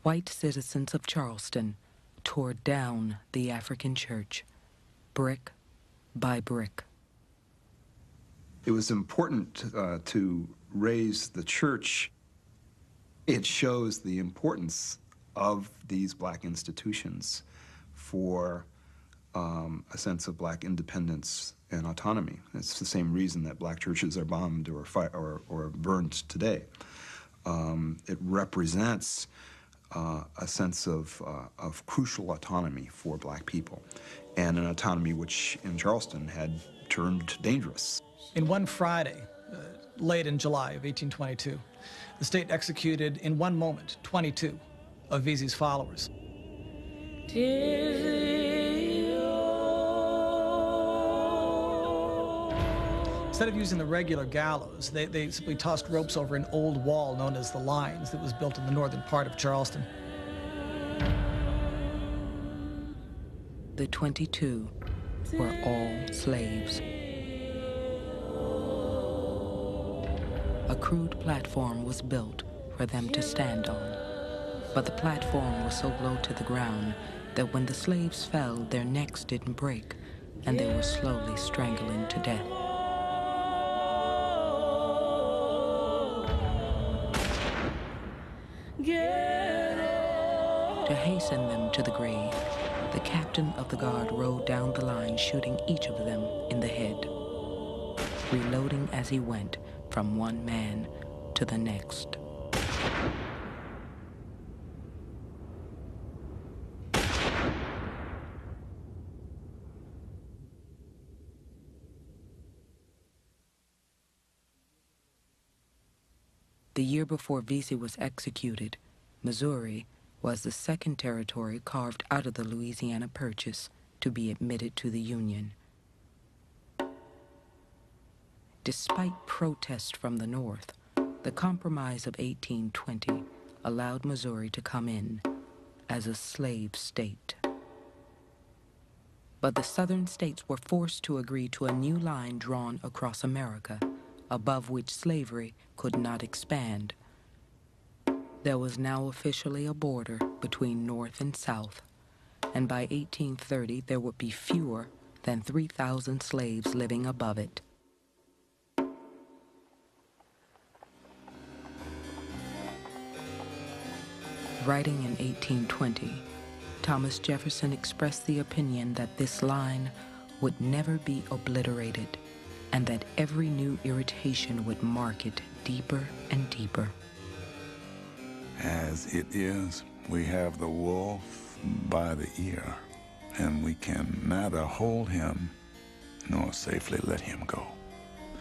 white citizens of Charleston tore down the African church, brick by brick. It was important to raise the church. It shows the importance of these black institutions for a sense of black independence and autonomy. It's the same reason that black churches are bombed or burned today. It represents a sense of crucial autonomy for black people. and an autonomy which in Charleston had turned dangerous. In one Friday, late in July of 1822, the state executed in one moment 22 of Vesey's followers. Instead of using the regular gallows, they simply tossed ropes over an old wall known as the Lines that was built in the northern part of Charleston. The 22 were all slaves. A crude platform was built for them to stand on, but the platform was so low to the ground that when the slaves fell, their necks didn't break, and they were slowly strangling to death. To hasten them to the grave, the captain of the guard rode down the line, shooting each of them in the head, reloading as he went from one man to the next. The year before Vesey was executed, Missouri was the second territory carved out of the Louisiana Purchase to be admitted to the Union. Despite protests from the North, the Compromise of 1820 allowed Missouri to come in as a slave state. But the Southern states were forced to agree to a new line drawn across America, above which slavery could not expand. There was now officially a border between North and South, and by 1830 there would be fewer than 3,000 slaves living above it. Writing in 1820, Thomas Jefferson expressed the opinion that this line would never be obliterated, and that every new irritation would mark it deeper and deeper. As it is, we have the wolf by the ear, and we can neither hold him nor safely let him go.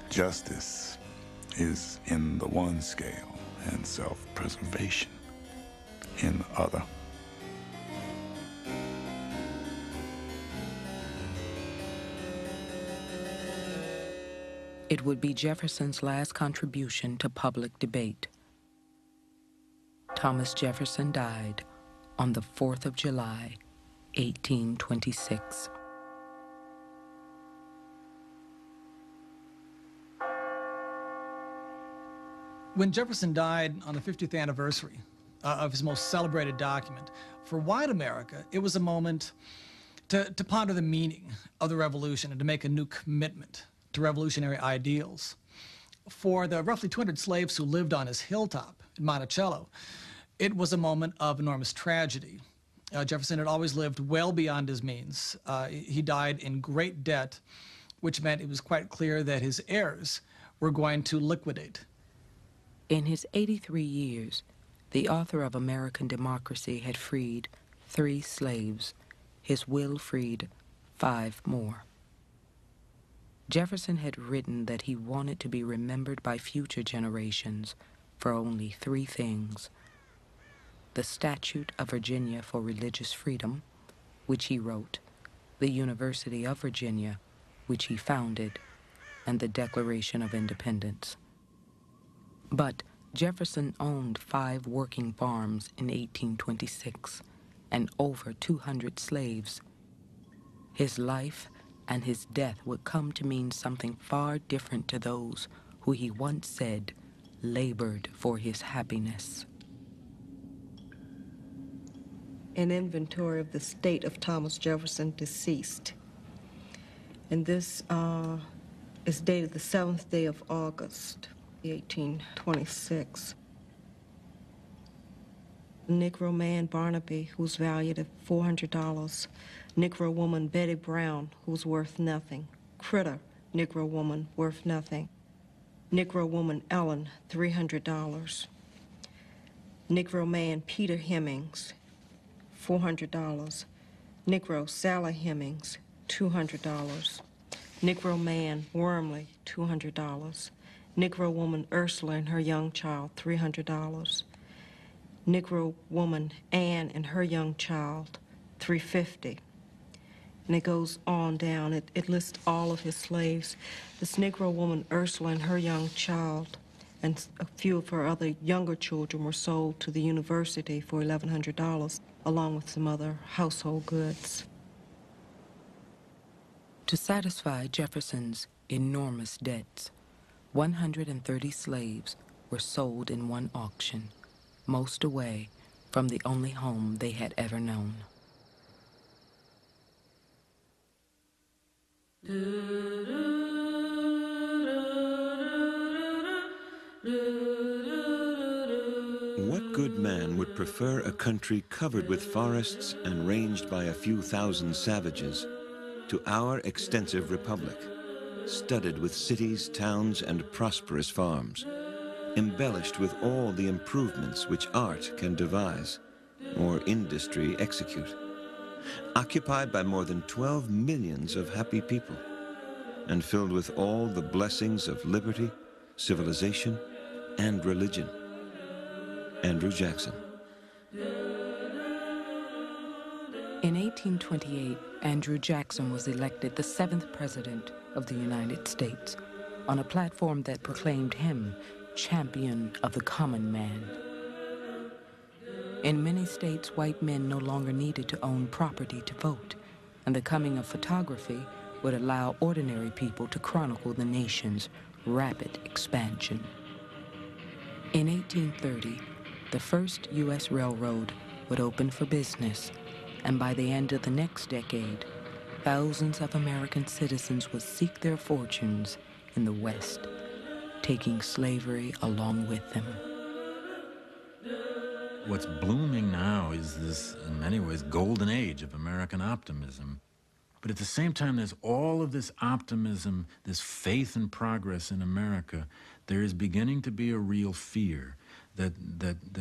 Justice is in the one scale, and self-preservation in the other. It would be Jefferson's last contribution to public debate. Thomas Jefferson died on the 4th of July, 1826. When Jefferson died on the 50th anniversary of his most celebrated document, for white America, it was a moment to ponder the meaning of the Revolution and to make a new commitment to revolutionary ideals. For the roughly 200 slaves who lived on his hilltop in Monticello, it was a moment of enormous tragedy. Jefferson had always lived well beyond his means. He died in great debt, which meant it was quite clear that his heirs were going to liquidate. In his 83 years, the author of American Democracy had freed 3 slaves. His will freed 5 more. Jefferson had written that he wanted to be remembered by future generations for only 3 things: the Statute of Virginia for Religious Freedom, which he wrote, the University of Virginia, which he founded, and the Declaration of Independence. But Jefferson owned 5 working farms in 1826 and over 200 slaves. His life and his death would come to mean something far different to those who he once said labored for his happiness. An inventory of the state of Thomas Jefferson deceased. And this is dated the 7th day of August, 1826. Negro man Barnaby, who's valued at $400. Negro woman Betty Brown, who's worth nothing. Critter, Negro woman, worth nothing. Negro woman Ellen, $300. Negro man Peter Hemmings, $400. Negro Sally Hemmings, $200. Negro man, Wormley, $200. Negro woman, Ursula, and her young child, $300. Negro woman, Ann, and her young child, $350. And it goes on down. It lists all of his slaves. This Negro woman, Ursula, and her young child, and a few of her other younger children were sold to the university for $1,100, along with some other household goods. To satisfy Jefferson's enormous debts, 130 slaves were sold in one auction, most away from the only home they had ever known. What good man would prefer a country covered with forests and ranged by a few thousand savages to our extensive republic, studded with cities, towns, and prosperous farms, embellished with all the improvements which art can devise, or industry execute, occupied by more than 12 millions of happy people, and filled with all the blessings of liberty, civilization, and religion? Andrew Jackson. In 1828, Andrew Jackson was elected the 7th President of the United States on a platform that proclaimed him champion of the common man. In many states, white men no longer needed to own property to vote, and the coming of photography would allow ordinary people to chronicle the nation's rapid expansion. In 1830, the first U.S. railroad would open for business, and by the end of the next decade, thousands of American citizens would seek their fortunes in the West, taking slavery along with them. What's blooming now is this, in many ways, golden age of American optimism. But at the same time, there's all of this optimism, this faith and progress in America. There is beginning to be a real fear that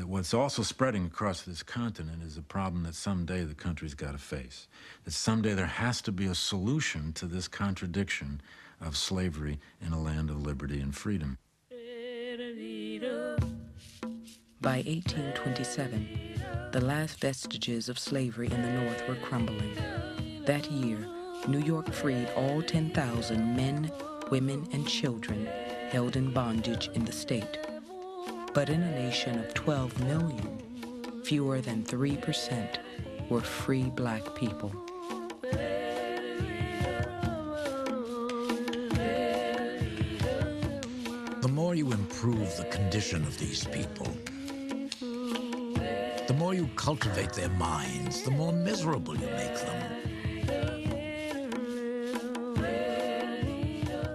what's also spreading across this continent is a problem that someday the country's got to face. That someday there has to be a solution to this contradiction of slavery in a land of liberty and freedom. By 1827, the last vestiges of slavery in the North were crumbling. That year, New York freed all 10,000 men, women, and children held in bondage in the state. But in a nation of 12 million, fewer than 3% were free black people. The more you improve the condition of these people, the more you cultivate their minds, the more miserable you make them.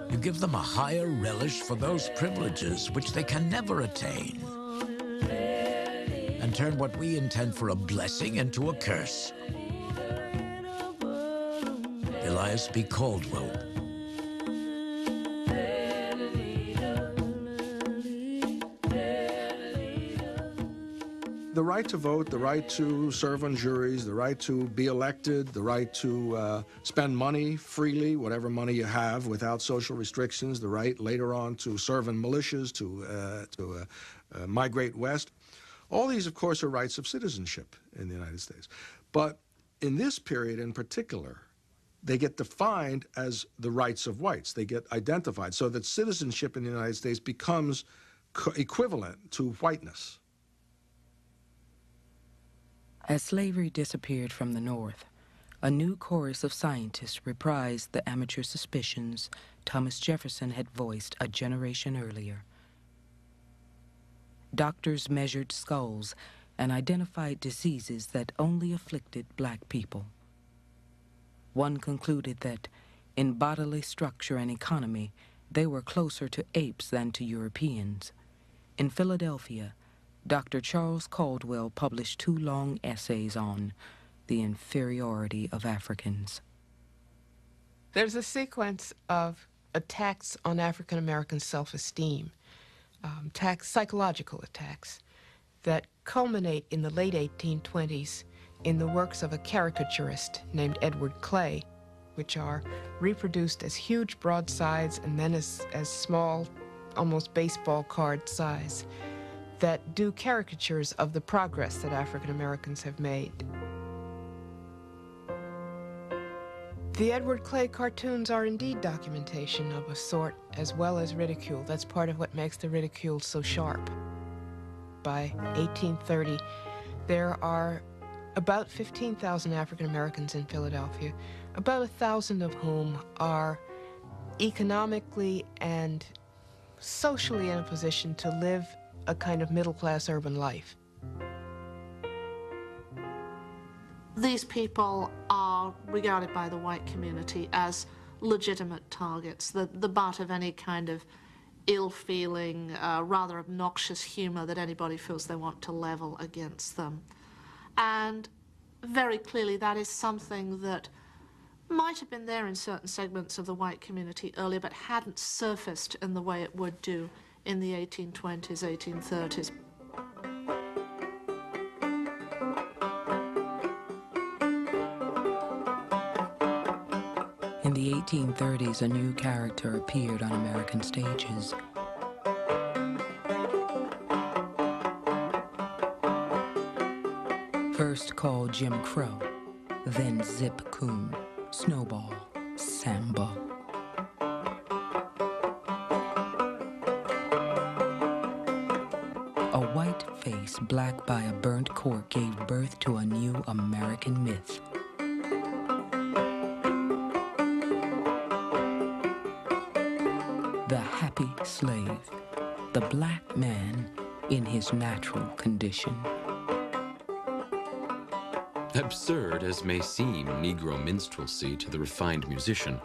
You give them a higher relish for those privileges which they can never attain, and turn what we intend for a blessing into a curse. Elias B. Caldwell. The right to vote, the right to serve on juries, the right to be elected, the right to spend money freely, whatever money you have, without social restrictions, the right later on to serve in militias, to migrate west. All these, of course, are rights of citizenship in the United States. But in this period in particular, they get defined as the rights of whites. They get identified so that citizenship in the United States becomes equivalent to whiteness. As slavery disappeared from the North, a new chorus of scientists reprised the amateur suspicions Thomas Jefferson had voiced a generation earlier. Doctors measured skulls and identified diseases that only afflicted black people. One concluded that, in bodily structure and economy, they were closer to apes than to Europeans. In Philadelphia, Dr. Charles Caldwell published 2 long essays on the inferiority of Africans. There's a sequence of attacks on African American self-esteem, psychological attacks, that culminate in the late 1820s in the works of a caricaturist named Edward Clay, which are reproduced as huge broadsides and then as small, almost baseball card size, that do caricatures of the progress that African Americans have made. The Edward Clay cartoons are indeed documentation of a sort as well as ridicule. That's part of what makes the ridicule so sharp. By 1830, there are about 15,000 African Americans in Philadelphia, about 1,000 of whom are economically and socially in a position to live a kind of middle-class urban life. These people are regarded by the white community as legitimate targets, the butt of any kind of ill-feeling, rather obnoxious humor that anybody feels they want to level against them. And very clearly that is something that might have been there in certain segments of the white community earlier, but hadn't surfaced in the way it would do in the 1820s, 1830s. In the 1830s, a new character appeared on American stages. First called Jim Crow, then Zip Coon, Snowball, Sambo. A white face black by a burnt cork gave birth to a new American myth. The happy slave, the black man in his natural condition. Absurd as may seem Negro minstrelsy to the refined musician,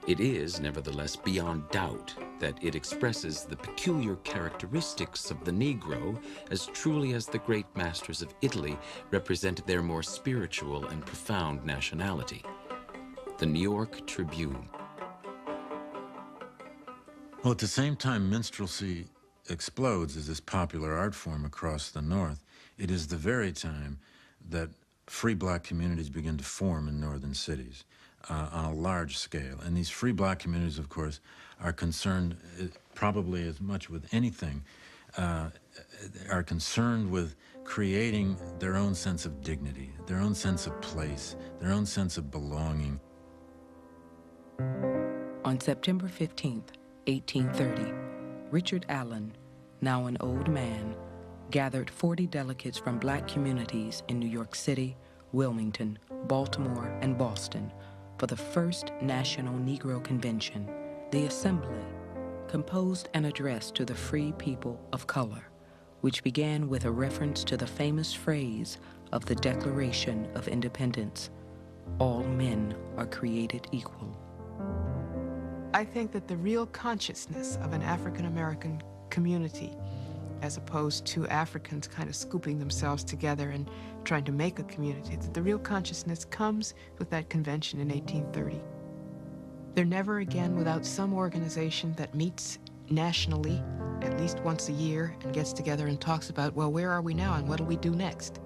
it is, nevertheless, beyond doubt that it expresses the peculiar characteristics of the Negro as truly as the great masters of Italy represented their more spiritual and profound nationality. The New York Tribune. Well, at the same time minstrelsy explodes as this popular art form across the North, it is the very time that free black communities begin to form in northern cities on a large scale. And these free black communities, of course, are concerned probably as much with anything, are concerned with creating their own sense of dignity, their own sense of place, their own sense of belonging. On September 15th, 1830, Richard Allen, now an old man, gathered 40 delegates from black communities in New York City, Wilmington, Baltimore, and Boston for the first National Negro Convention. The assembly composed an address to the free people of color, which began with a reference to the famous phrase of the Declaration of Independence, "All men are created equal." I think that the real consciousness of an African American community, as opposed to Africans kind of scooping themselves together and trying to make a community, that the real consciousness comes with that convention in 1830. They're never again without some organization that meets nationally at least once a year and gets together and talks about, well, where are we now and what do we do next?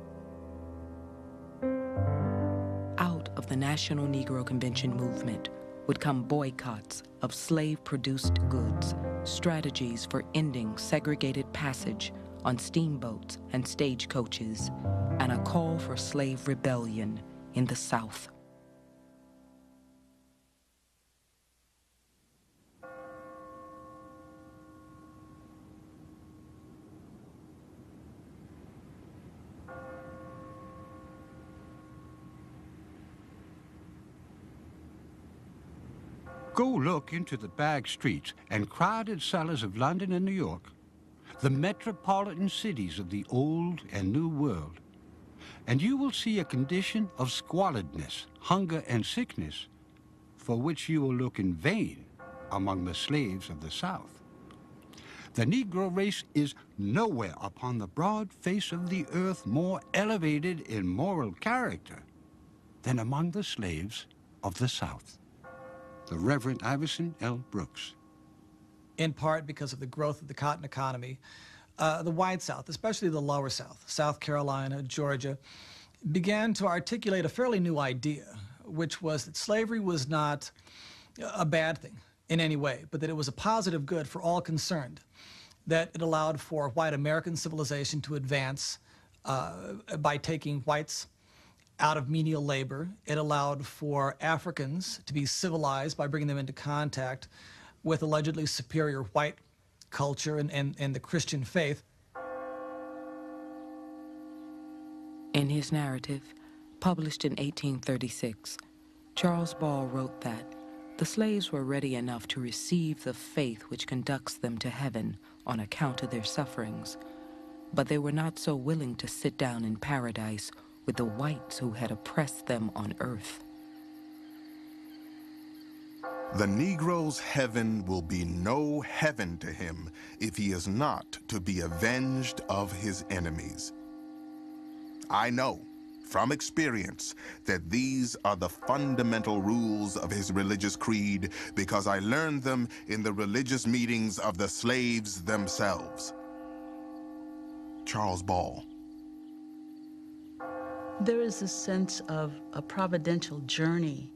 Out of the National Negro Convention movement would come boycotts of slave-produced goods, strategies for ending segregated passage on steamboats and stagecoaches, and a call for slave rebellion in the South. Go look into the back streets and crowded cellars of London and New York, the metropolitan cities of the old and new world, and you will see a condition of squalidness, hunger, and sickness for which you will look in vain among the slaves of the South. The Negro race is nowhere upon the broad face of the earth more elevated in moral character than among the slaves of the South. The Reverend Iverson L. Brooks. In part because of the growth of the cotton economy, the White South, especially the Lower South, South Carolina, Georgia, began to articulate a fairly new idea, which was that slavery was not a bad thing in any way, but that it was a positive good for all concerned, that it allowed for white American civilization to advance by taking whites out of menial labor. It allowed for Africans to be civilized by bringing them into contact with allegedly superior white culture and the Christian faith. In his narrative, published in 1836, Charles Ball wrote that the slaves were ready enough to receive the faith which conducts them to heaven on account of their sufferings, but they were not so willing to sit down in paradise with the whites who had oppressed them on earth. The Negro's heaven will be no heaven to him if he is not to be avenged of his enemies. I know from experience that these are the fundamental rules of his religious creed because I learned them in the religious meetings of the slaves themselves. Charles Ball. There is a sense of a providential journey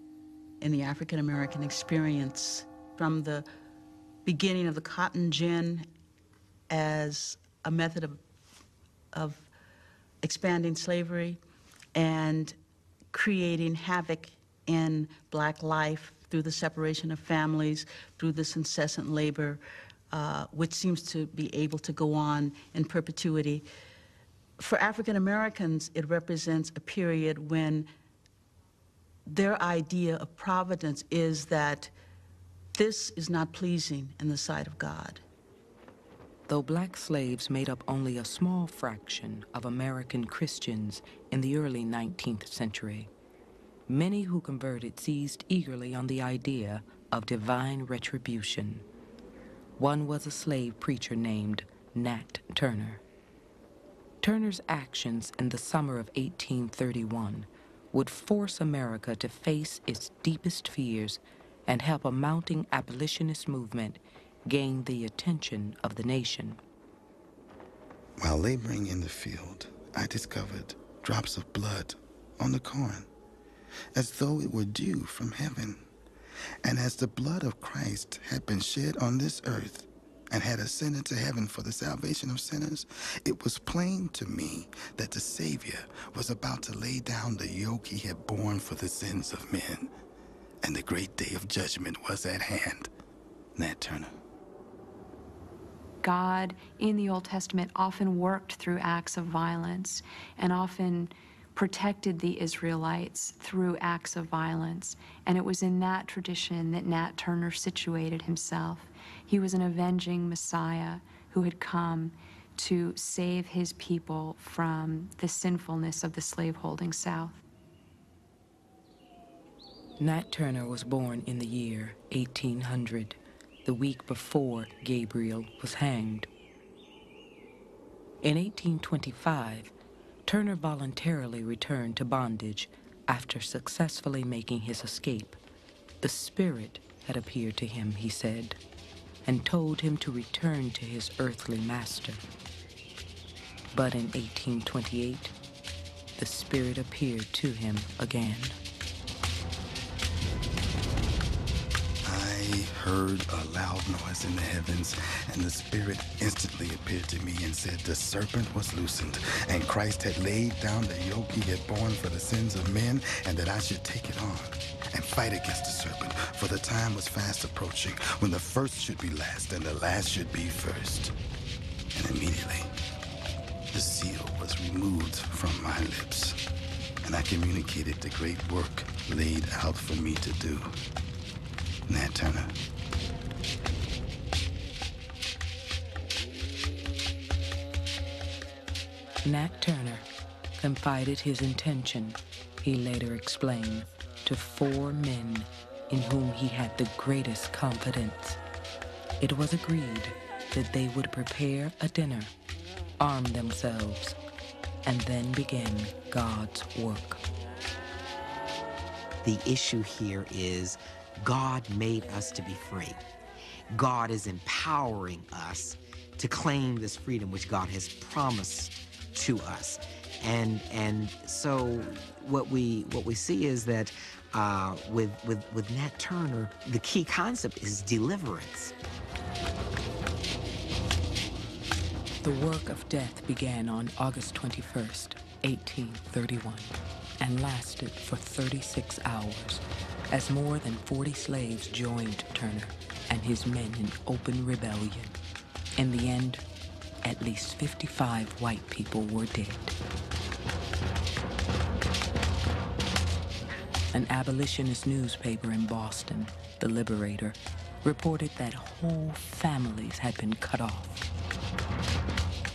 in the African American experience from the beginning of the cotton gin as a method of expanding slavery and creating havoc in black life through the separation of families, through this incessant labor, which seems to be able to go on in perpetuity. For African Americans, it represents a period when their idea of providence is that this is not pleasing in the sight of God. Though black slaves made up only a small fraction of American Christians in the early 19th century, many who converted seized eagerly on the idea of divine retribution. One was a slave preacher named Nat Turner. Turner's actions in the summer of 1831 would force America to face its deepest fears and help a mounting abolitionist movement gain the attention of the nation. While laboring in the field, I discovered drops of blood on the corn, as though it were dew from heaven. And as the blood of Christ had been shed on this earth and had ascended to heaven for the salvation of sinners, it was plain to me that the Savior was about to lay down the yoke he had borne for the sins of men, and the great day of judgment was at hand. Nat Turner. God in the Old Testament often worked through acts of violence and often protected the Israelites through acts of violence. And it was in that tradition that Nat Turner situated himself. He was an avenging Messiah who had come to save his people from the sinfulness of the slaveholding South. Nat Turner was born in the year 1800, the week before Gabriel was hanged. In 1825, Turner voluntarily returned to bondage after successfully making his escape. The Spirit had appeared to him, he said, and told him to return to his earthly master. But in 1828, the Spirit appeared to him again. I heard a loud noise in the heavens, and the Spirit instantly appeared to me and said the serpent was loosened, and Christ had laid down the yoke he had borne for the sins of men, and that I should take it on and fight against the serpent, for the time was fast approaching when the first should be last and the last should be first. And immediately, the seal was removed from my lips, and I communicated the great work laid out for me to do. Nat Turner. Nat Turner confided his intention, he later explained, to 4 men in whom he had the greatest confidence. It was agreed that they would prepare a dinner, arm themselves, and then begin God's work. The issue here is God made us to be free. God is empowering us to claim this freedom which God has promised to us. And so what we see is that with Nat Turner, the key concept is deliverance. The work of death began on August 21st, 1831, and lasted for 36 hours as more than 40 slaves joined Turner and his men in open rebellion. In the end, at least 55 white people were dead. An abolitionist newspaper in Boston, The Liberator, reported that whole families had been cut off.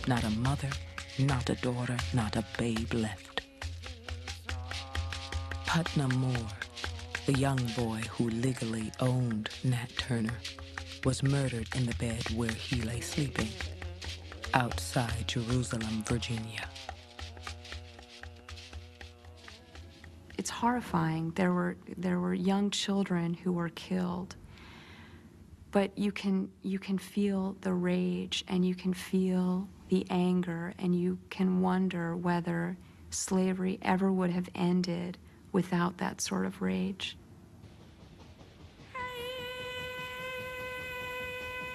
Not a mother, not a daughter, not a babe left. Putnam Moore, the young boy who legally owned Nat Turner, was murdered in the bed where he lay sleeping, outside Jerusalem, Virginia. It's horrifying. There were young children who were killed, but you can feel the rage, and you can feel the anger, and you can wonder whether slavery ever would have ended without that sort of rage.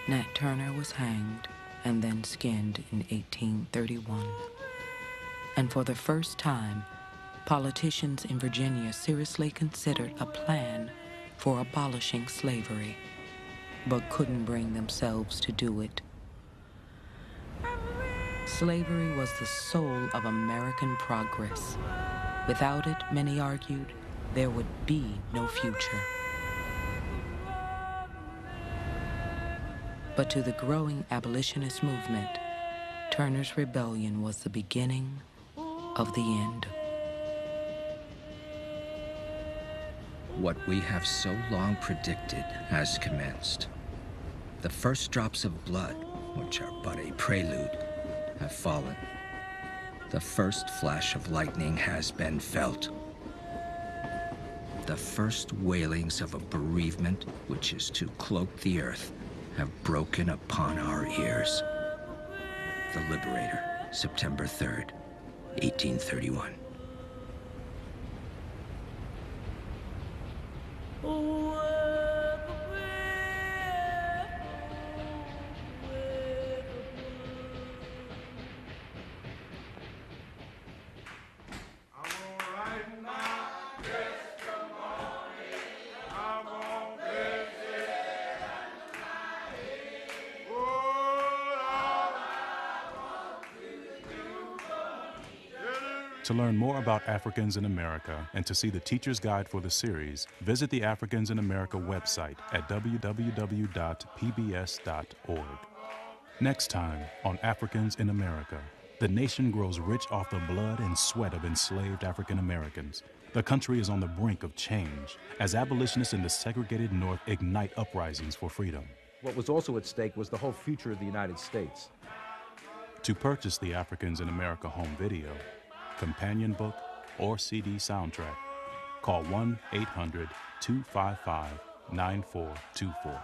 Nat Turner was hanged and then skinned in 1831. And for the first time, politicians in Virginia seriously considered a plan for abolishing slavery, but couldn't bring themselves to do it. Slavery was the soul of American progress. Without it, many argued, there would be no future. But to the growing abolitionist movement, Turner's rebellion was the beginning of the end. What we have so long predicted has commenced. The first drops of blood, which are but a prelude, have fallen. The first flash of lightning has been felt. The first wailings of a bereavement, which is to cloak the earth, have broken upon our ears. The Liberator, September 3rd, 1831. To learn more about Africans in America and to see the teacher's guide for the series, visit the Africans in America website at www.pbs.org. Next time on Africans in America, the nation grows rich off the blood and sweat of enslaved African Americans. The country is on the brink of change as abolitionists in the segregated North ignite uprisings for freedom. What was also at stake was the whole future of the United States. To purchase the Africans in America home video, companion book, or CD soundtrack, call 1-800-255-9424.